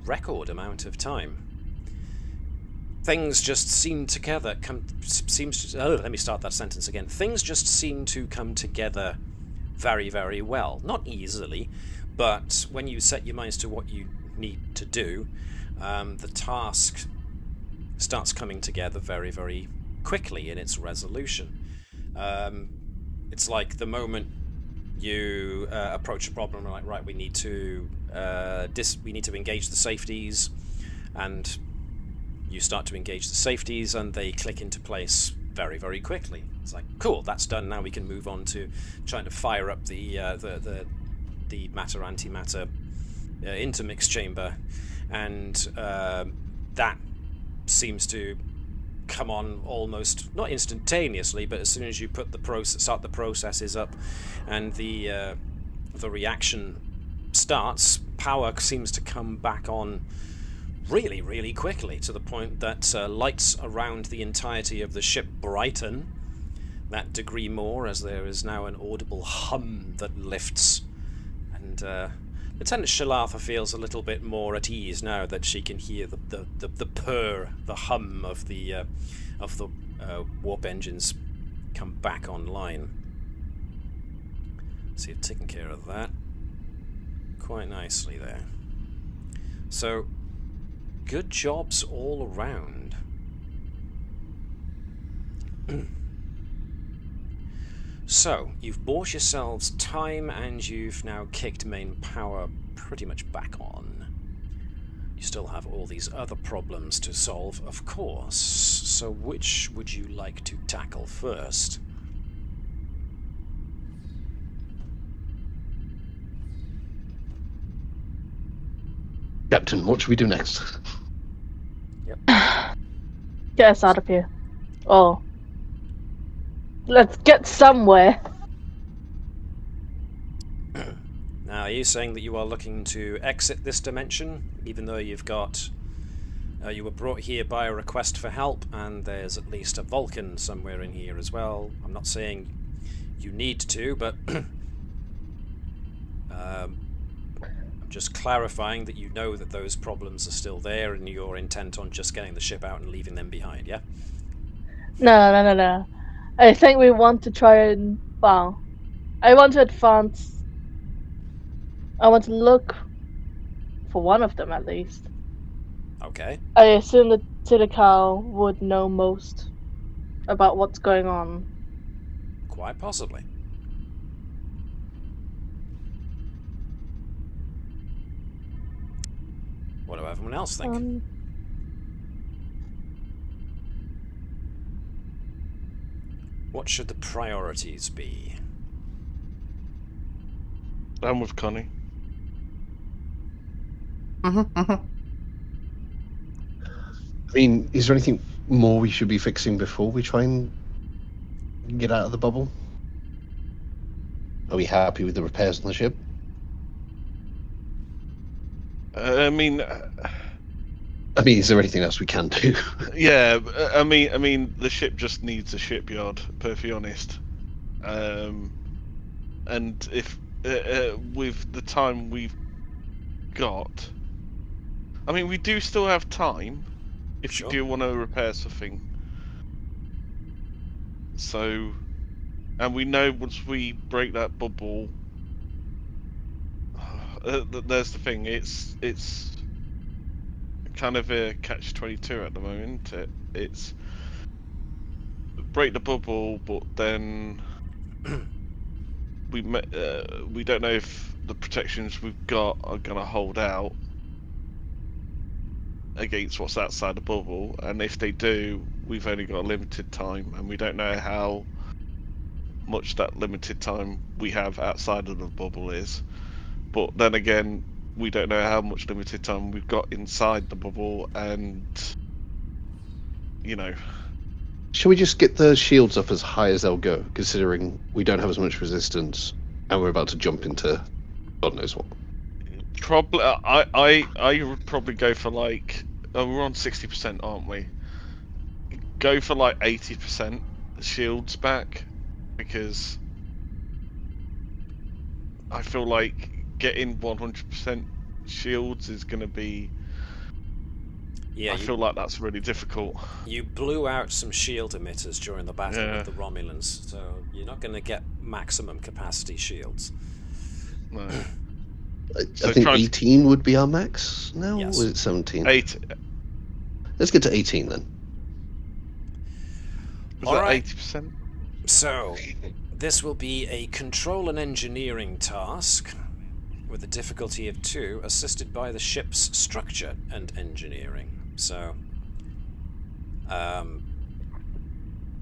record amount of time. things just seem together. Let me start that sentence again. Things just seem to come together very, very well. Not easily, but when you set your minds to what you need to do, the task starts coming together very, very quickly in its resolution. It's like the moment you approach a problem, like, right, we need to engage the safeties, and you start to engage the safeties, and they click into place very, very quickly. It's like, cool, that's done. Now we can move on to trying to fire up the matter-antimatter intermix chamber, and that seems to come on almost not instantaneously, but as soon as you put start the processes up, and the reaction starts, power seems to come back on really, really quickly, to the point that lights around the entirety of the ship brighten that degree more, as there is now an audible hum that lifts, and Lieutenant Shilatha feels a little bit more at ease now that she can hear the purr, the hum of the warp engines come back online. So you've taken care of that quite nicely there. So, good jobs all around. So, you've bought yourselves time, and you've now kicked main power pretty much back on. You still have all these other problems to solve, of course. So which would you like to tackle first? Captain, what should we do next? Yep. Get us out of here. Oh. Let's get somewhere. Now, are you saying that you are looking to exit this dimension, even though you've got... you were brought here by a request for help, and there's at least a Vulcan somewhere in here as well. I'm not saying you need to, but... I'm just clarifying that you know that those problems are still there, and you're intent on just getting the ship out and leaving them behind, yeah? No. I think we want to try and... Well, I want to advance... I want to look for one of them, at least. Okay. I assume that Tilikaal would know most about what's going on. Quite possibly. What do everyone else think? What should the priorities be? I'm with Connie. I mean, is there anything more we should be fixing before we try and get out of the bubble? Are we happy with the repairs on the ship? I mean, is there anything else we can do? Yeah, I mean, the ship just needs a shipyard. Perfectly honest, and if with the time we've got, I mean, we do still have time if you do want to repair something. So, and we know once we break that bubble, there's the thing. It's kind of a catch-22 at the moment. It's break the bubble, but then we don't know if the protections we've got are gonna hold out against what's outside the bubble, and if they do, we've only got a limited time, and we don't know how much that limited time we have outside of the bubble is. But then again, we don't know how much limited time we've got inside the bubble, and you know. Shall we just get the shields up as high as they'll go, considering we don't have as much resistance, and we're about to jump into God knows what? Probably, I would probably go for like, we're on 60%, aren't we? Go for like 80% shields back, because I feel like getting 100% shields is going to be Yeah, I feel like that's really difficult. you blew out some shield emitters during the battle Yeah. with the Romulans, so you're not going to get maximum capacity shields. No. I So think try to- 18 would be our max now, Yes. or is it 17? 8. Let's get to 18 then. Was All that right. 80%? So, this will be a control and engineering task with a difficulty of 2, assisted by the ship's structure and engineering. So,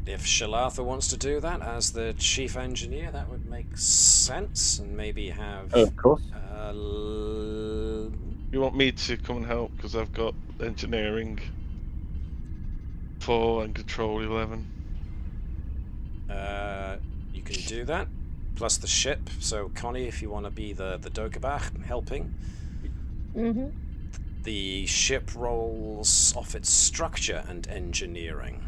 if Shilatha wants to do that as the chief engineer, that would make sense, and maybe have... Of course. You want me to come and help because I've got engineering 4 and control 11. You can do that, plus the ship. So Connie, if you want to be the Do Qe'Bach helping, the ship rolls off its structure and engineering,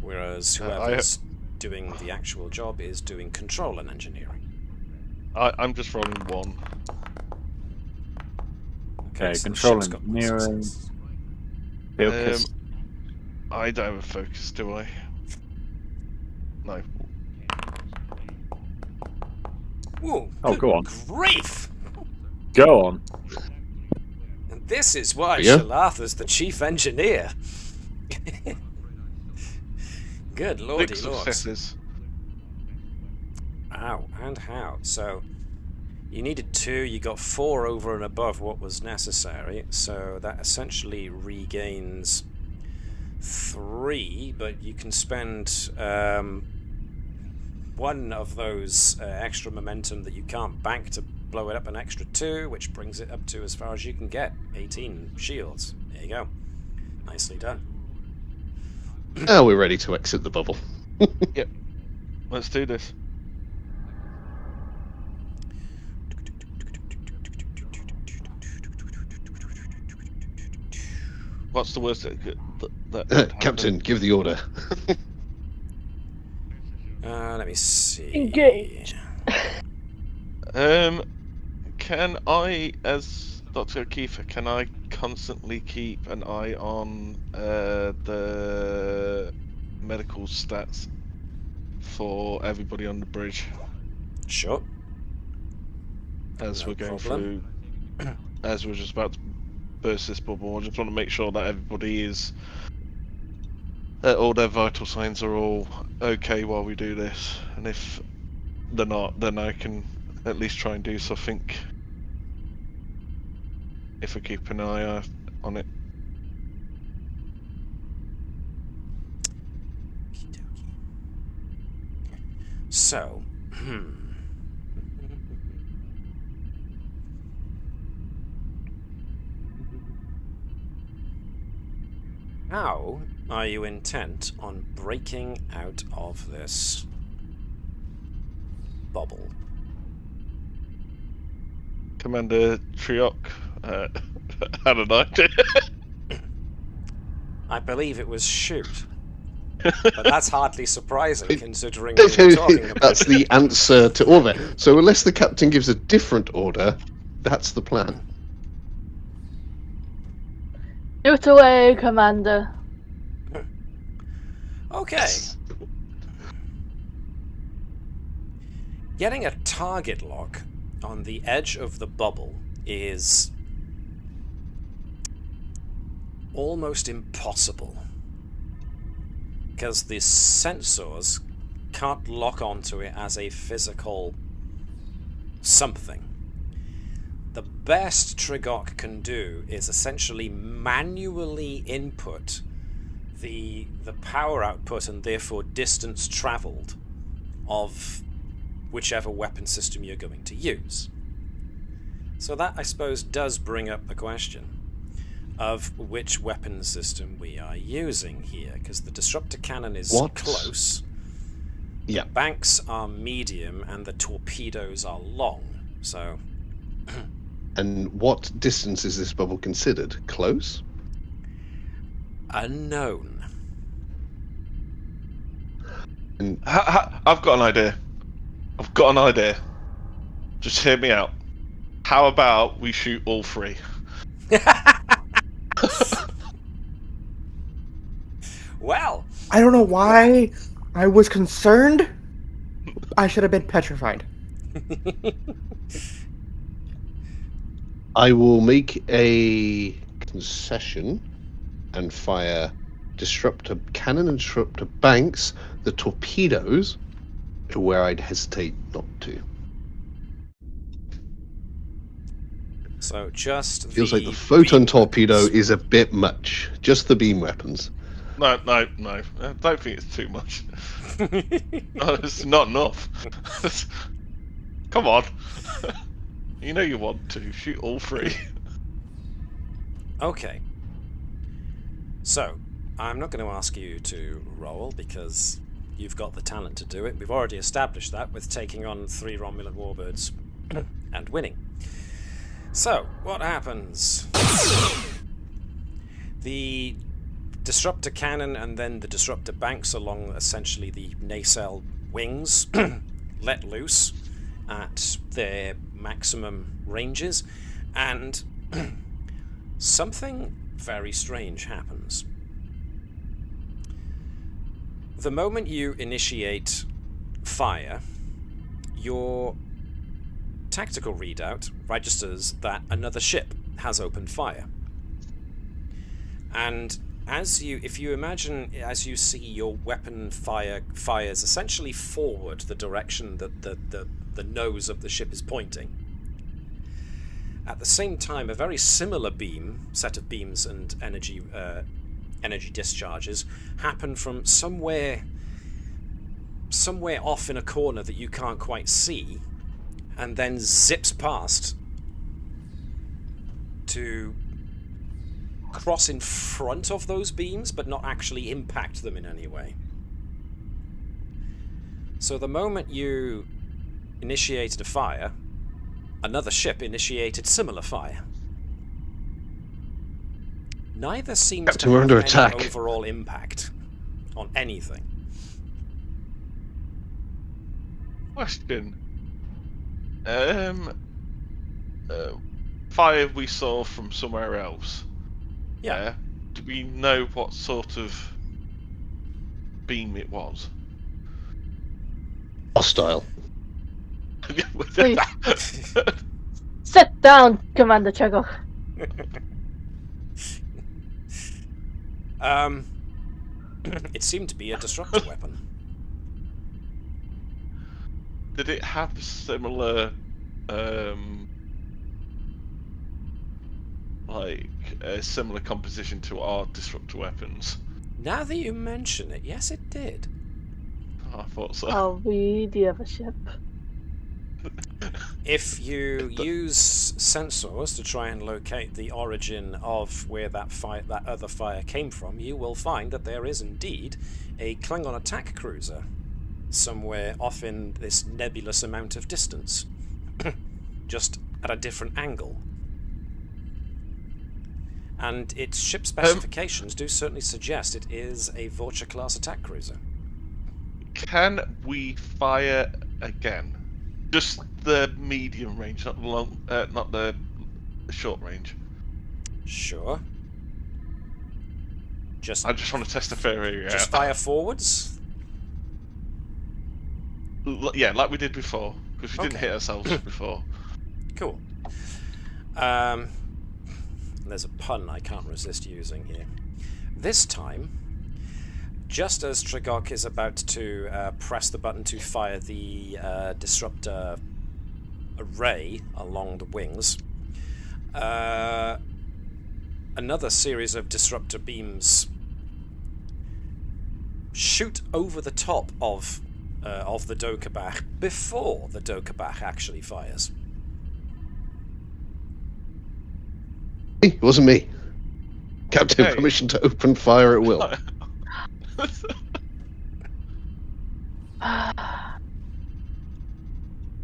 whereas whoever's doing the actual job is doing control and engineering. I'm just rolling 1. Okay, so the control ship's got one engineering. success. Focus. I don't have a focus, do I? No. Whoa, Oh, good go on. grief! Go on. And this is why Yeah. Shilatha's the chief engineer. Good lordy 6 lords. successes. Ow, and how? So, you needed 2, you got 4 over and above what was necessary, so that essentially regains 3, but you can spend 1 of those extra momentum that you can't bank to blow it up an extra 2, which brings it up to as far as you can get, 18 shields. There you go. Nicely done. Now we're ready to exit the bubble. Yep. Let's do this. What's the worst that could happen? Captain, give the order. Let me see. Engage. Can I, as Dr. Oketha, can I constantly keep an eye on the medical stats for everybody on the bridge Sure. as No we're going problem. through, as we're just about to burst this bubble? I just want to make sure that everybody is, all their vital signs are all okay while we do this, and if they're not, then I can at least try and do something if I keep an eye on it. So, how are you intent on breaking out of this bubble? Commander Tre'gok had an idea. I believe it was shoot. But that's hardly surprising considering we were talking about That's the answer to all that. So unless the captain gives a different order, that's the plan. Shoot away, Commander. Okay. Getting a target lock on the edge of the bubble is almost impossible, because the sensors can't lock onto it as a physical something. The best Tre'gok can do is essentially manually input the power output and therefore distance traveled of whichever weapon system you're going to use. So that, I suppose, does bring up the question of which weapon system we are using here, because the disruptor cannon is What? close, Yeah. the banks are medium, and the torpedoes are long. So And what distance is this bubble considered? Close? unknown. And I've got an idea. I've got an idea. Just hear me out. How about we shoot all 3? Well, I don't know why I was concerned. I should have been petrified. I will make a concession and fire disruptor cannon and disruptor banks, the torpedoes, to where I'd hesitate not to. so just Feels like the photon beam torpedo weapons. is a bit much. Just the beam weapons. No. I don't think it's too much. No, it's not enough. Come on. You know you want to. Shoot all three. Okay. So, I'm not going to ask you to roll because you've got the talent to do it. We've already established that with taking on 3 Romulan warbirds and winning. So, what happens? The disruptor cannon and then the disruptor banks along essentially the nacelle wings let loose at their maximum ranges, and something very strange happens. The moment you initiate fire, your tactical readout registers that another ship has opened fire. And if you imagine, as you see your weapon fires essentially forward the direction that the nose of the ship is pointing. At the same time, a very similar set of beams and energy discharges happen from somewhere off in a corner that you can't quite see, and then zips past to cross in front of those beams, but not actually impact them in any way. So the moment you initiated a fire, another ship initiated similar fire. Neither seems Captain, to we're have under any attack. overall impact on anything. Question. Fire we saw from somewhere else. Yeah. Do we know what sort of beam it was? Hostile. Please. Sit down, Commander Tre'gok. It seemed to be a disruptor weapon. Did it have similar, like a similar composition to our disruptor weapons? Now that you mention it, yes, it did. Oh, I thought so. Are we the other ship? If you use sensors to try and locate the origin of where that other fire came from, you will find that there is indeed a Klingon attack cruiser somewhere off in this nebulous amount of distance, just at a different angle. And its ship specifications do certainly suggest it is a Vulture-class attack cruiser. Can we fire again? Just the medium range, not the long, not the short range. Sure. I just want to test the fair area. Just fire forwards? Yeah, like we did before, because we didn't Okay. hit ourselves before. Cool. There's a pun I can't resist using here. This time, just as Tre'gok is about to press the button to fire the disruptor array along the wings, another series of disruptor beams shoot over the top of the Do Qe'Bach before the Do Qe'Bach actually fires. It wasn't me. Captain, Okay. permission to open fire at will.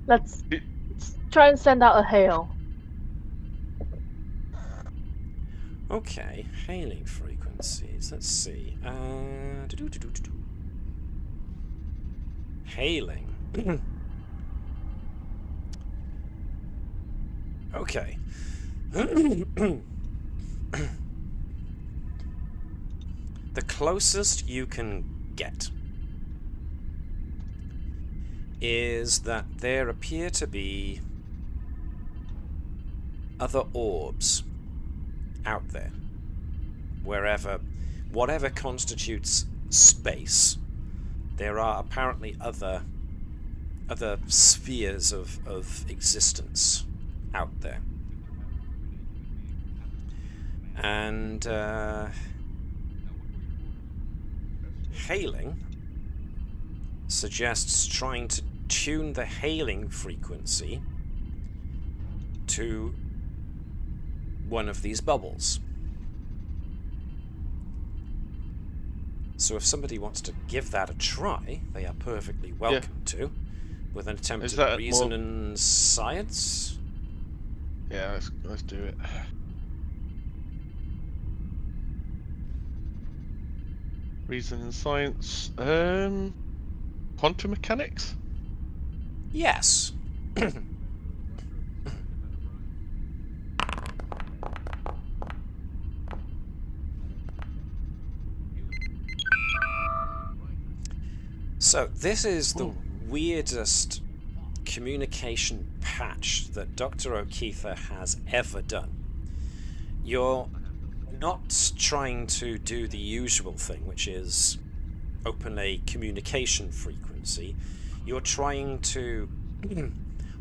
Let's try and send out a hail. Okay, hailing frequencies. Let's see. Hailing. Okay. The closest you can get is that there appear to be other orbs out there. Whatever constitutes space, there are apparently other spheres of existence out there. And hailing suggests trying to tune the hailing frequency to one of these bubbles. So if somebody wants to give that a try, they are perfectly welcome to, with an attempt at reason and science. Yeah, let's do it. Reason and science. Quantum mechanics? Yes. So this is the weirdest communication patch that Dr. Oketha has ever done. You're not trying to do the usual thing, which is open a communication frequency. You're trying to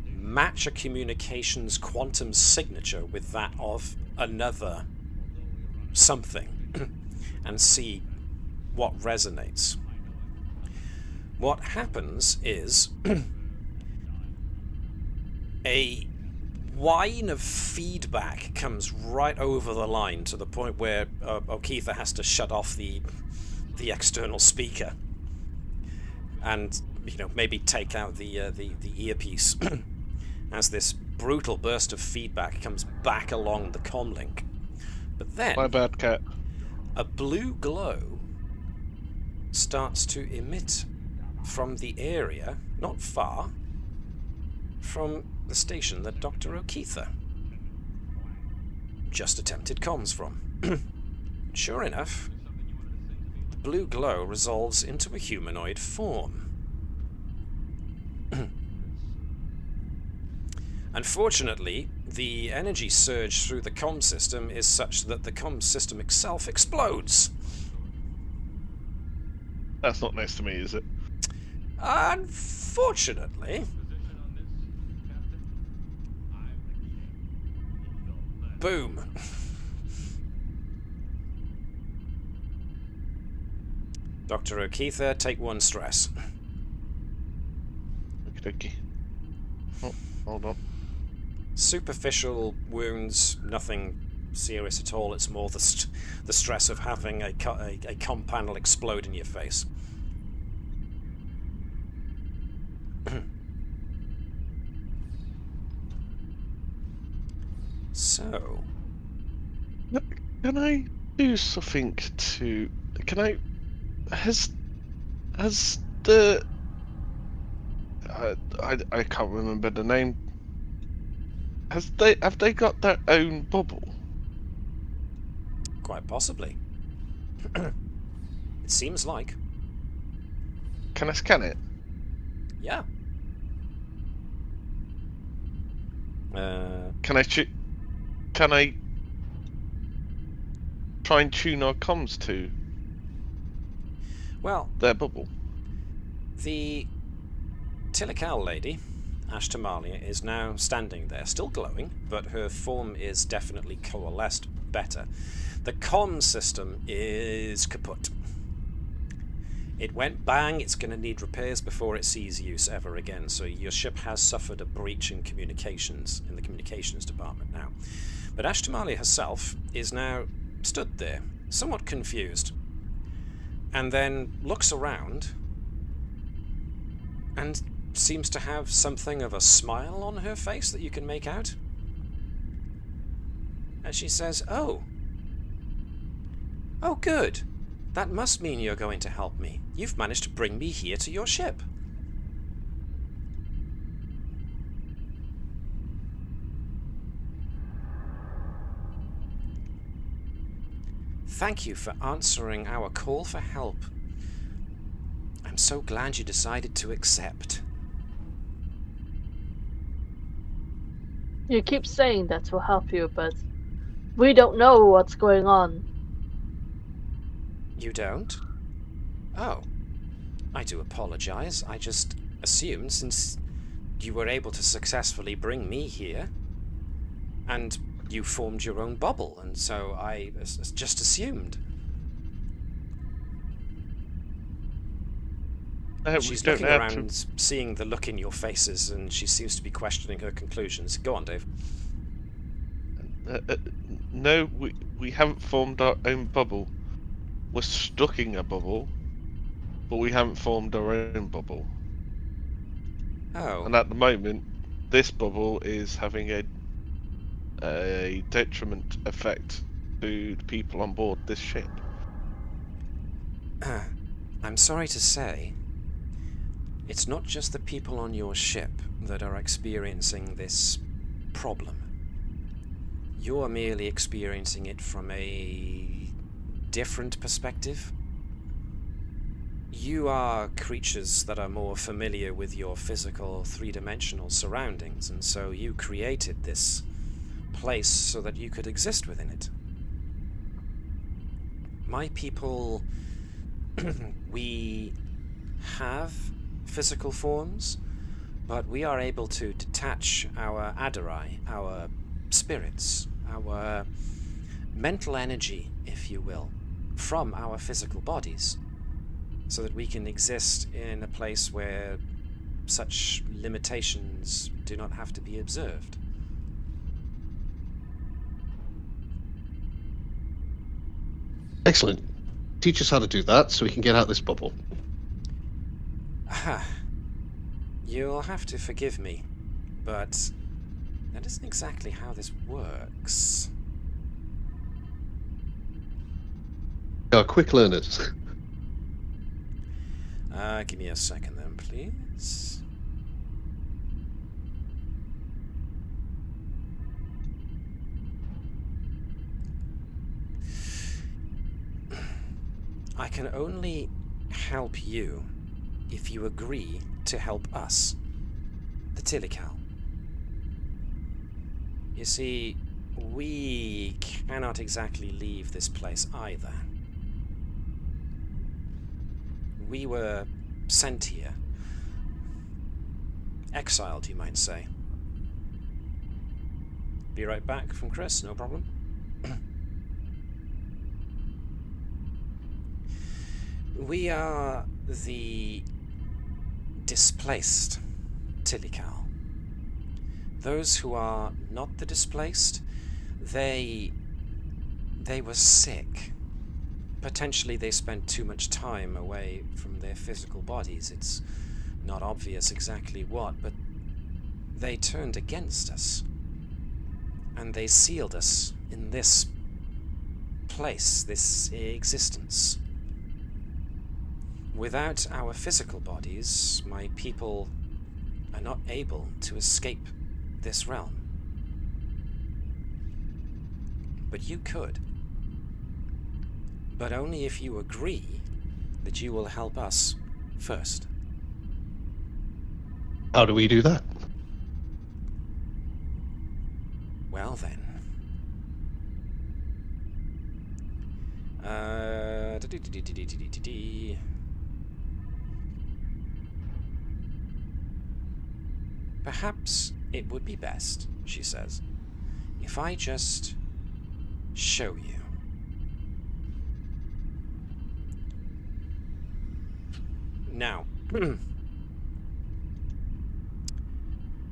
match a communications quantum signature with that of another something and see what resonates. What happens is a whine of feedback comes right over the line to the point where Oketha has to shut off the external speaker and, you know, maybe take out the earpiece as this brutal burst of feedback comes back along the comlink. But then My bad, cat. a blue glow starts to emit from the area, not far from the station that Dr. Oketha just attempted comms from. Sure enough, the blue glow resolves into a humanoid form. Unfortunately, the energy surge through the comm system is such that the comm system itself explodes. That's not nice to me, is it? Unfortunately. Boom. Dr. Oketha, take 1 stress. Okie. Oh, hold on. Superficial wounds, nothing serious at all. It's more the stress of having a comm panel explode in your face. So, Can I do something to? Can I? Has the? I can't remember the name. Have they got their own bubble? quite possibly. It seems like. Can I scan it? Yeah. Can I try and tune our comms to Well, their bubble? the Tilikaal lady, Ashtamalia, is now standing there, still glowing, but her form is definitely coalesced better. The comm system is kaput. It went bang, it's going to need repairs before it sees use ever again, so your ship has suffered a breach in communications, in the communications department now. But Ashtamalia herself is now stood there, somewhat confused, and then looks around and seems to have something of a smile on her face that you can make out. And she says, Oh, good. That must mean you're going to help me. You've managed to bring me here to your ship. Thank you for answering our call for help. I'm so glad you decided to accept. You keep saying that will help you, but we don't know what's going on. You don't? Oh. I do apologize. I just assumed since you were able to successfully bring me here, and you formed your own bubble, and so I just assumed. She's looking around, seeing the look in your faces, and she seems to be questioning her conclusions. Go on, Dave. No, we haven't formed our own bubble. We're stuck in a bubble, but we haven't formed our own bubble. Oh. And at the moment, this bubble is having a detriment effect to the people on board this ship. I'm sorry to say, it's not just the people on your ship that are experiencing this problem. You're merely experiencing it from a different perspective. You are creatures that are more familiar with your physical, three-dimensional surroundings, and so you created this place so that you could exist within it. My people, we have physical forms, but we are able to detach our Adorai, our spirits, our mental energy, if you will, from our physical bodies, so that we can exist in a place where such limitations do not have to be observed. Excellent. Teach us how to do that so we can get out of this bubble. You'll have to forgive me, but that isn't exactly how this works. We are quick learners. Give me a second then, please. I can only help you if you agree to help us, the Tilikaal. You see, we cannot exactly leave this place either. We were sent here. Exiled, you might say. Be right back from Chris, no problem. We are the displaced Tilikaal. Those who are not the displaced, they were sick. Potentially they spent too much time away from their physical bodies. It's not obvious exactly what, but they turned against us. And they sealed us in this place, this existence. Without our physical bodies, my people are not able to escape this realm. But you could. But only if you agree that you will help us first. How do we do that? Well then. Perhaps it would be best, she says, if I just show you. Now,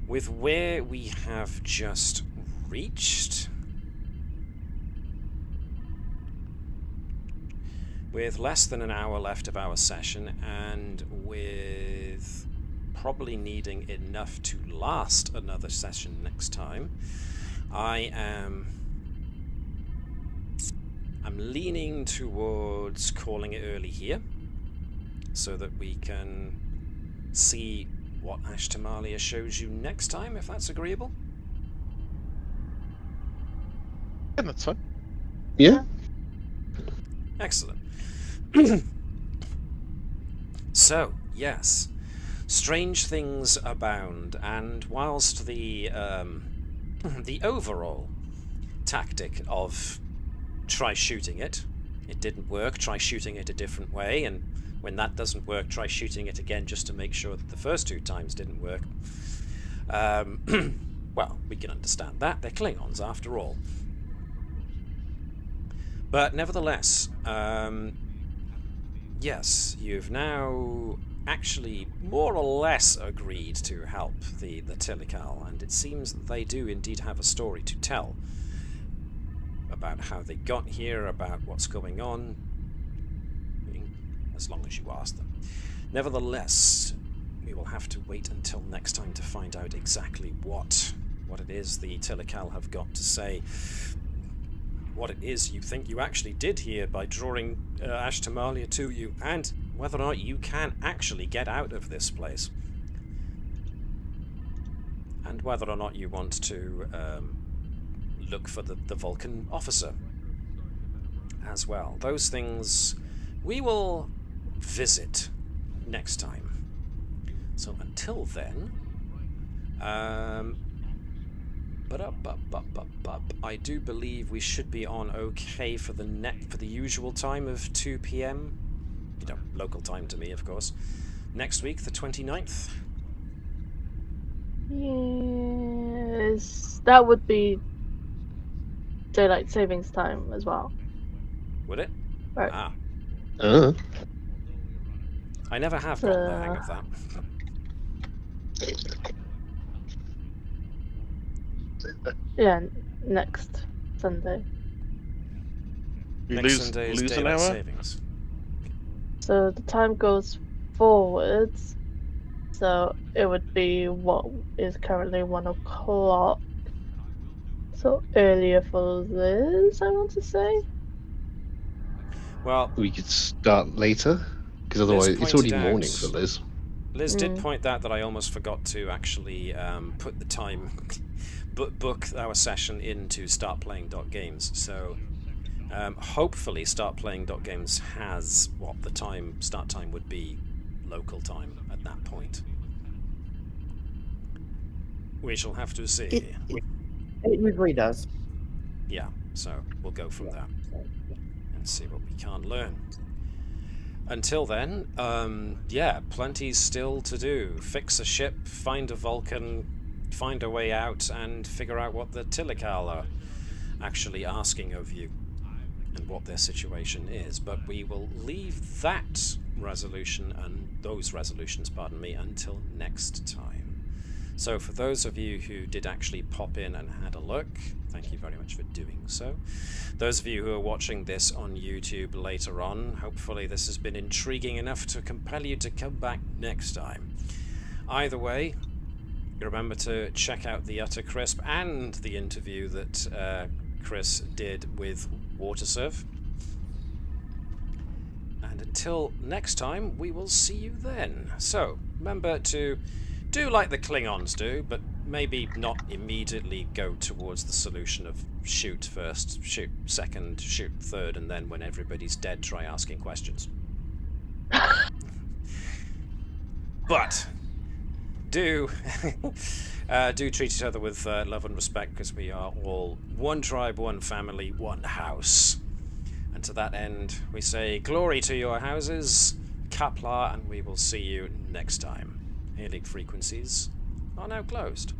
with where we have just reached, with less than an hour left of our session, and with probably needing enough to last another session next time, I'm leaning towards calling it early here, so that we can see what Ashtamalia shows you next time, if that's agreeable. Yeah, that's fine. Yeah. Excellent. So, yes, strange things abound, and whilst the overall tactic of try shooting it didn't work, try shooting it a different way, and when that doesn't work, try shooting it again just to make sure that the first 2 times didn't work. Well, we can understand that. They're Klingons after all. But nevertheless, yes, you've now actually more or less agreed to help the Tilikaal, and it seems that they do indeed have a story to tell about how they got here, about what's going on, as long as you ask them. Nevertheless, we will have to wait until next time to find out exactly what it is the Tilikaal have got to say, what it is you think you actually did here by drawing Ashtamalia to you, and whether or not you can actually get out of this place. And whether or not you want to look for the Vulcan officer as well. Those things we will visit next time. So until then, I do believe we should be on okay for the usual time of 2 p.m. You know, local time to me, of course. Next week, the 29th. Yes, that would be daylight savings time as well. Would it? Right. Ah. Uh, I never have gotten the hang of that. Yeah, next Sunday. You Next lose Sunday is an daylight hour? savings. So the time goes forwards. So it would be what is currently 1 o'clock. So earlier for Liz, I want to say. Well, we could start later, because otherwise it's already pointed morning out- for Liz. Liz did point out that I almost forgot to actually put the time, book our session into startplaying.games. So hopefully startplaying.games has what the start time would be local time at that point. We shall have to see. It usually does. Yeah, so we'll go from there and see what we can learn. Until then, yeah, plenty still to do. Fix a ship, find a Vulcan, find a way out, and figure out what the Tilikaal are actually asking of you and what their situation is. But we will leave that resolution and those resolutions, pardon me, until next time. So for those of you who did actually pop in and had a look, thank you very much for doing so. Those of you who are watching this on YouTube later on, hopefully this has been intriguing enough to compel you to come back next time. Either way, remember to check out the Utter Crisp and the interview that Chris did with Watersurf. And until next time, we will see you then. So, remember to do like the Klingons do, but maybe not immediately go towards the solution of shoot first, shoot second, shoot third, and then when everybody's dead, try asking questions. But do treat each other with love and respect, because we are all one tribe, one family, one house. And to that end, we say glory to your houses, Kapla, and we will see you next time. Hailing frequencies are now closed.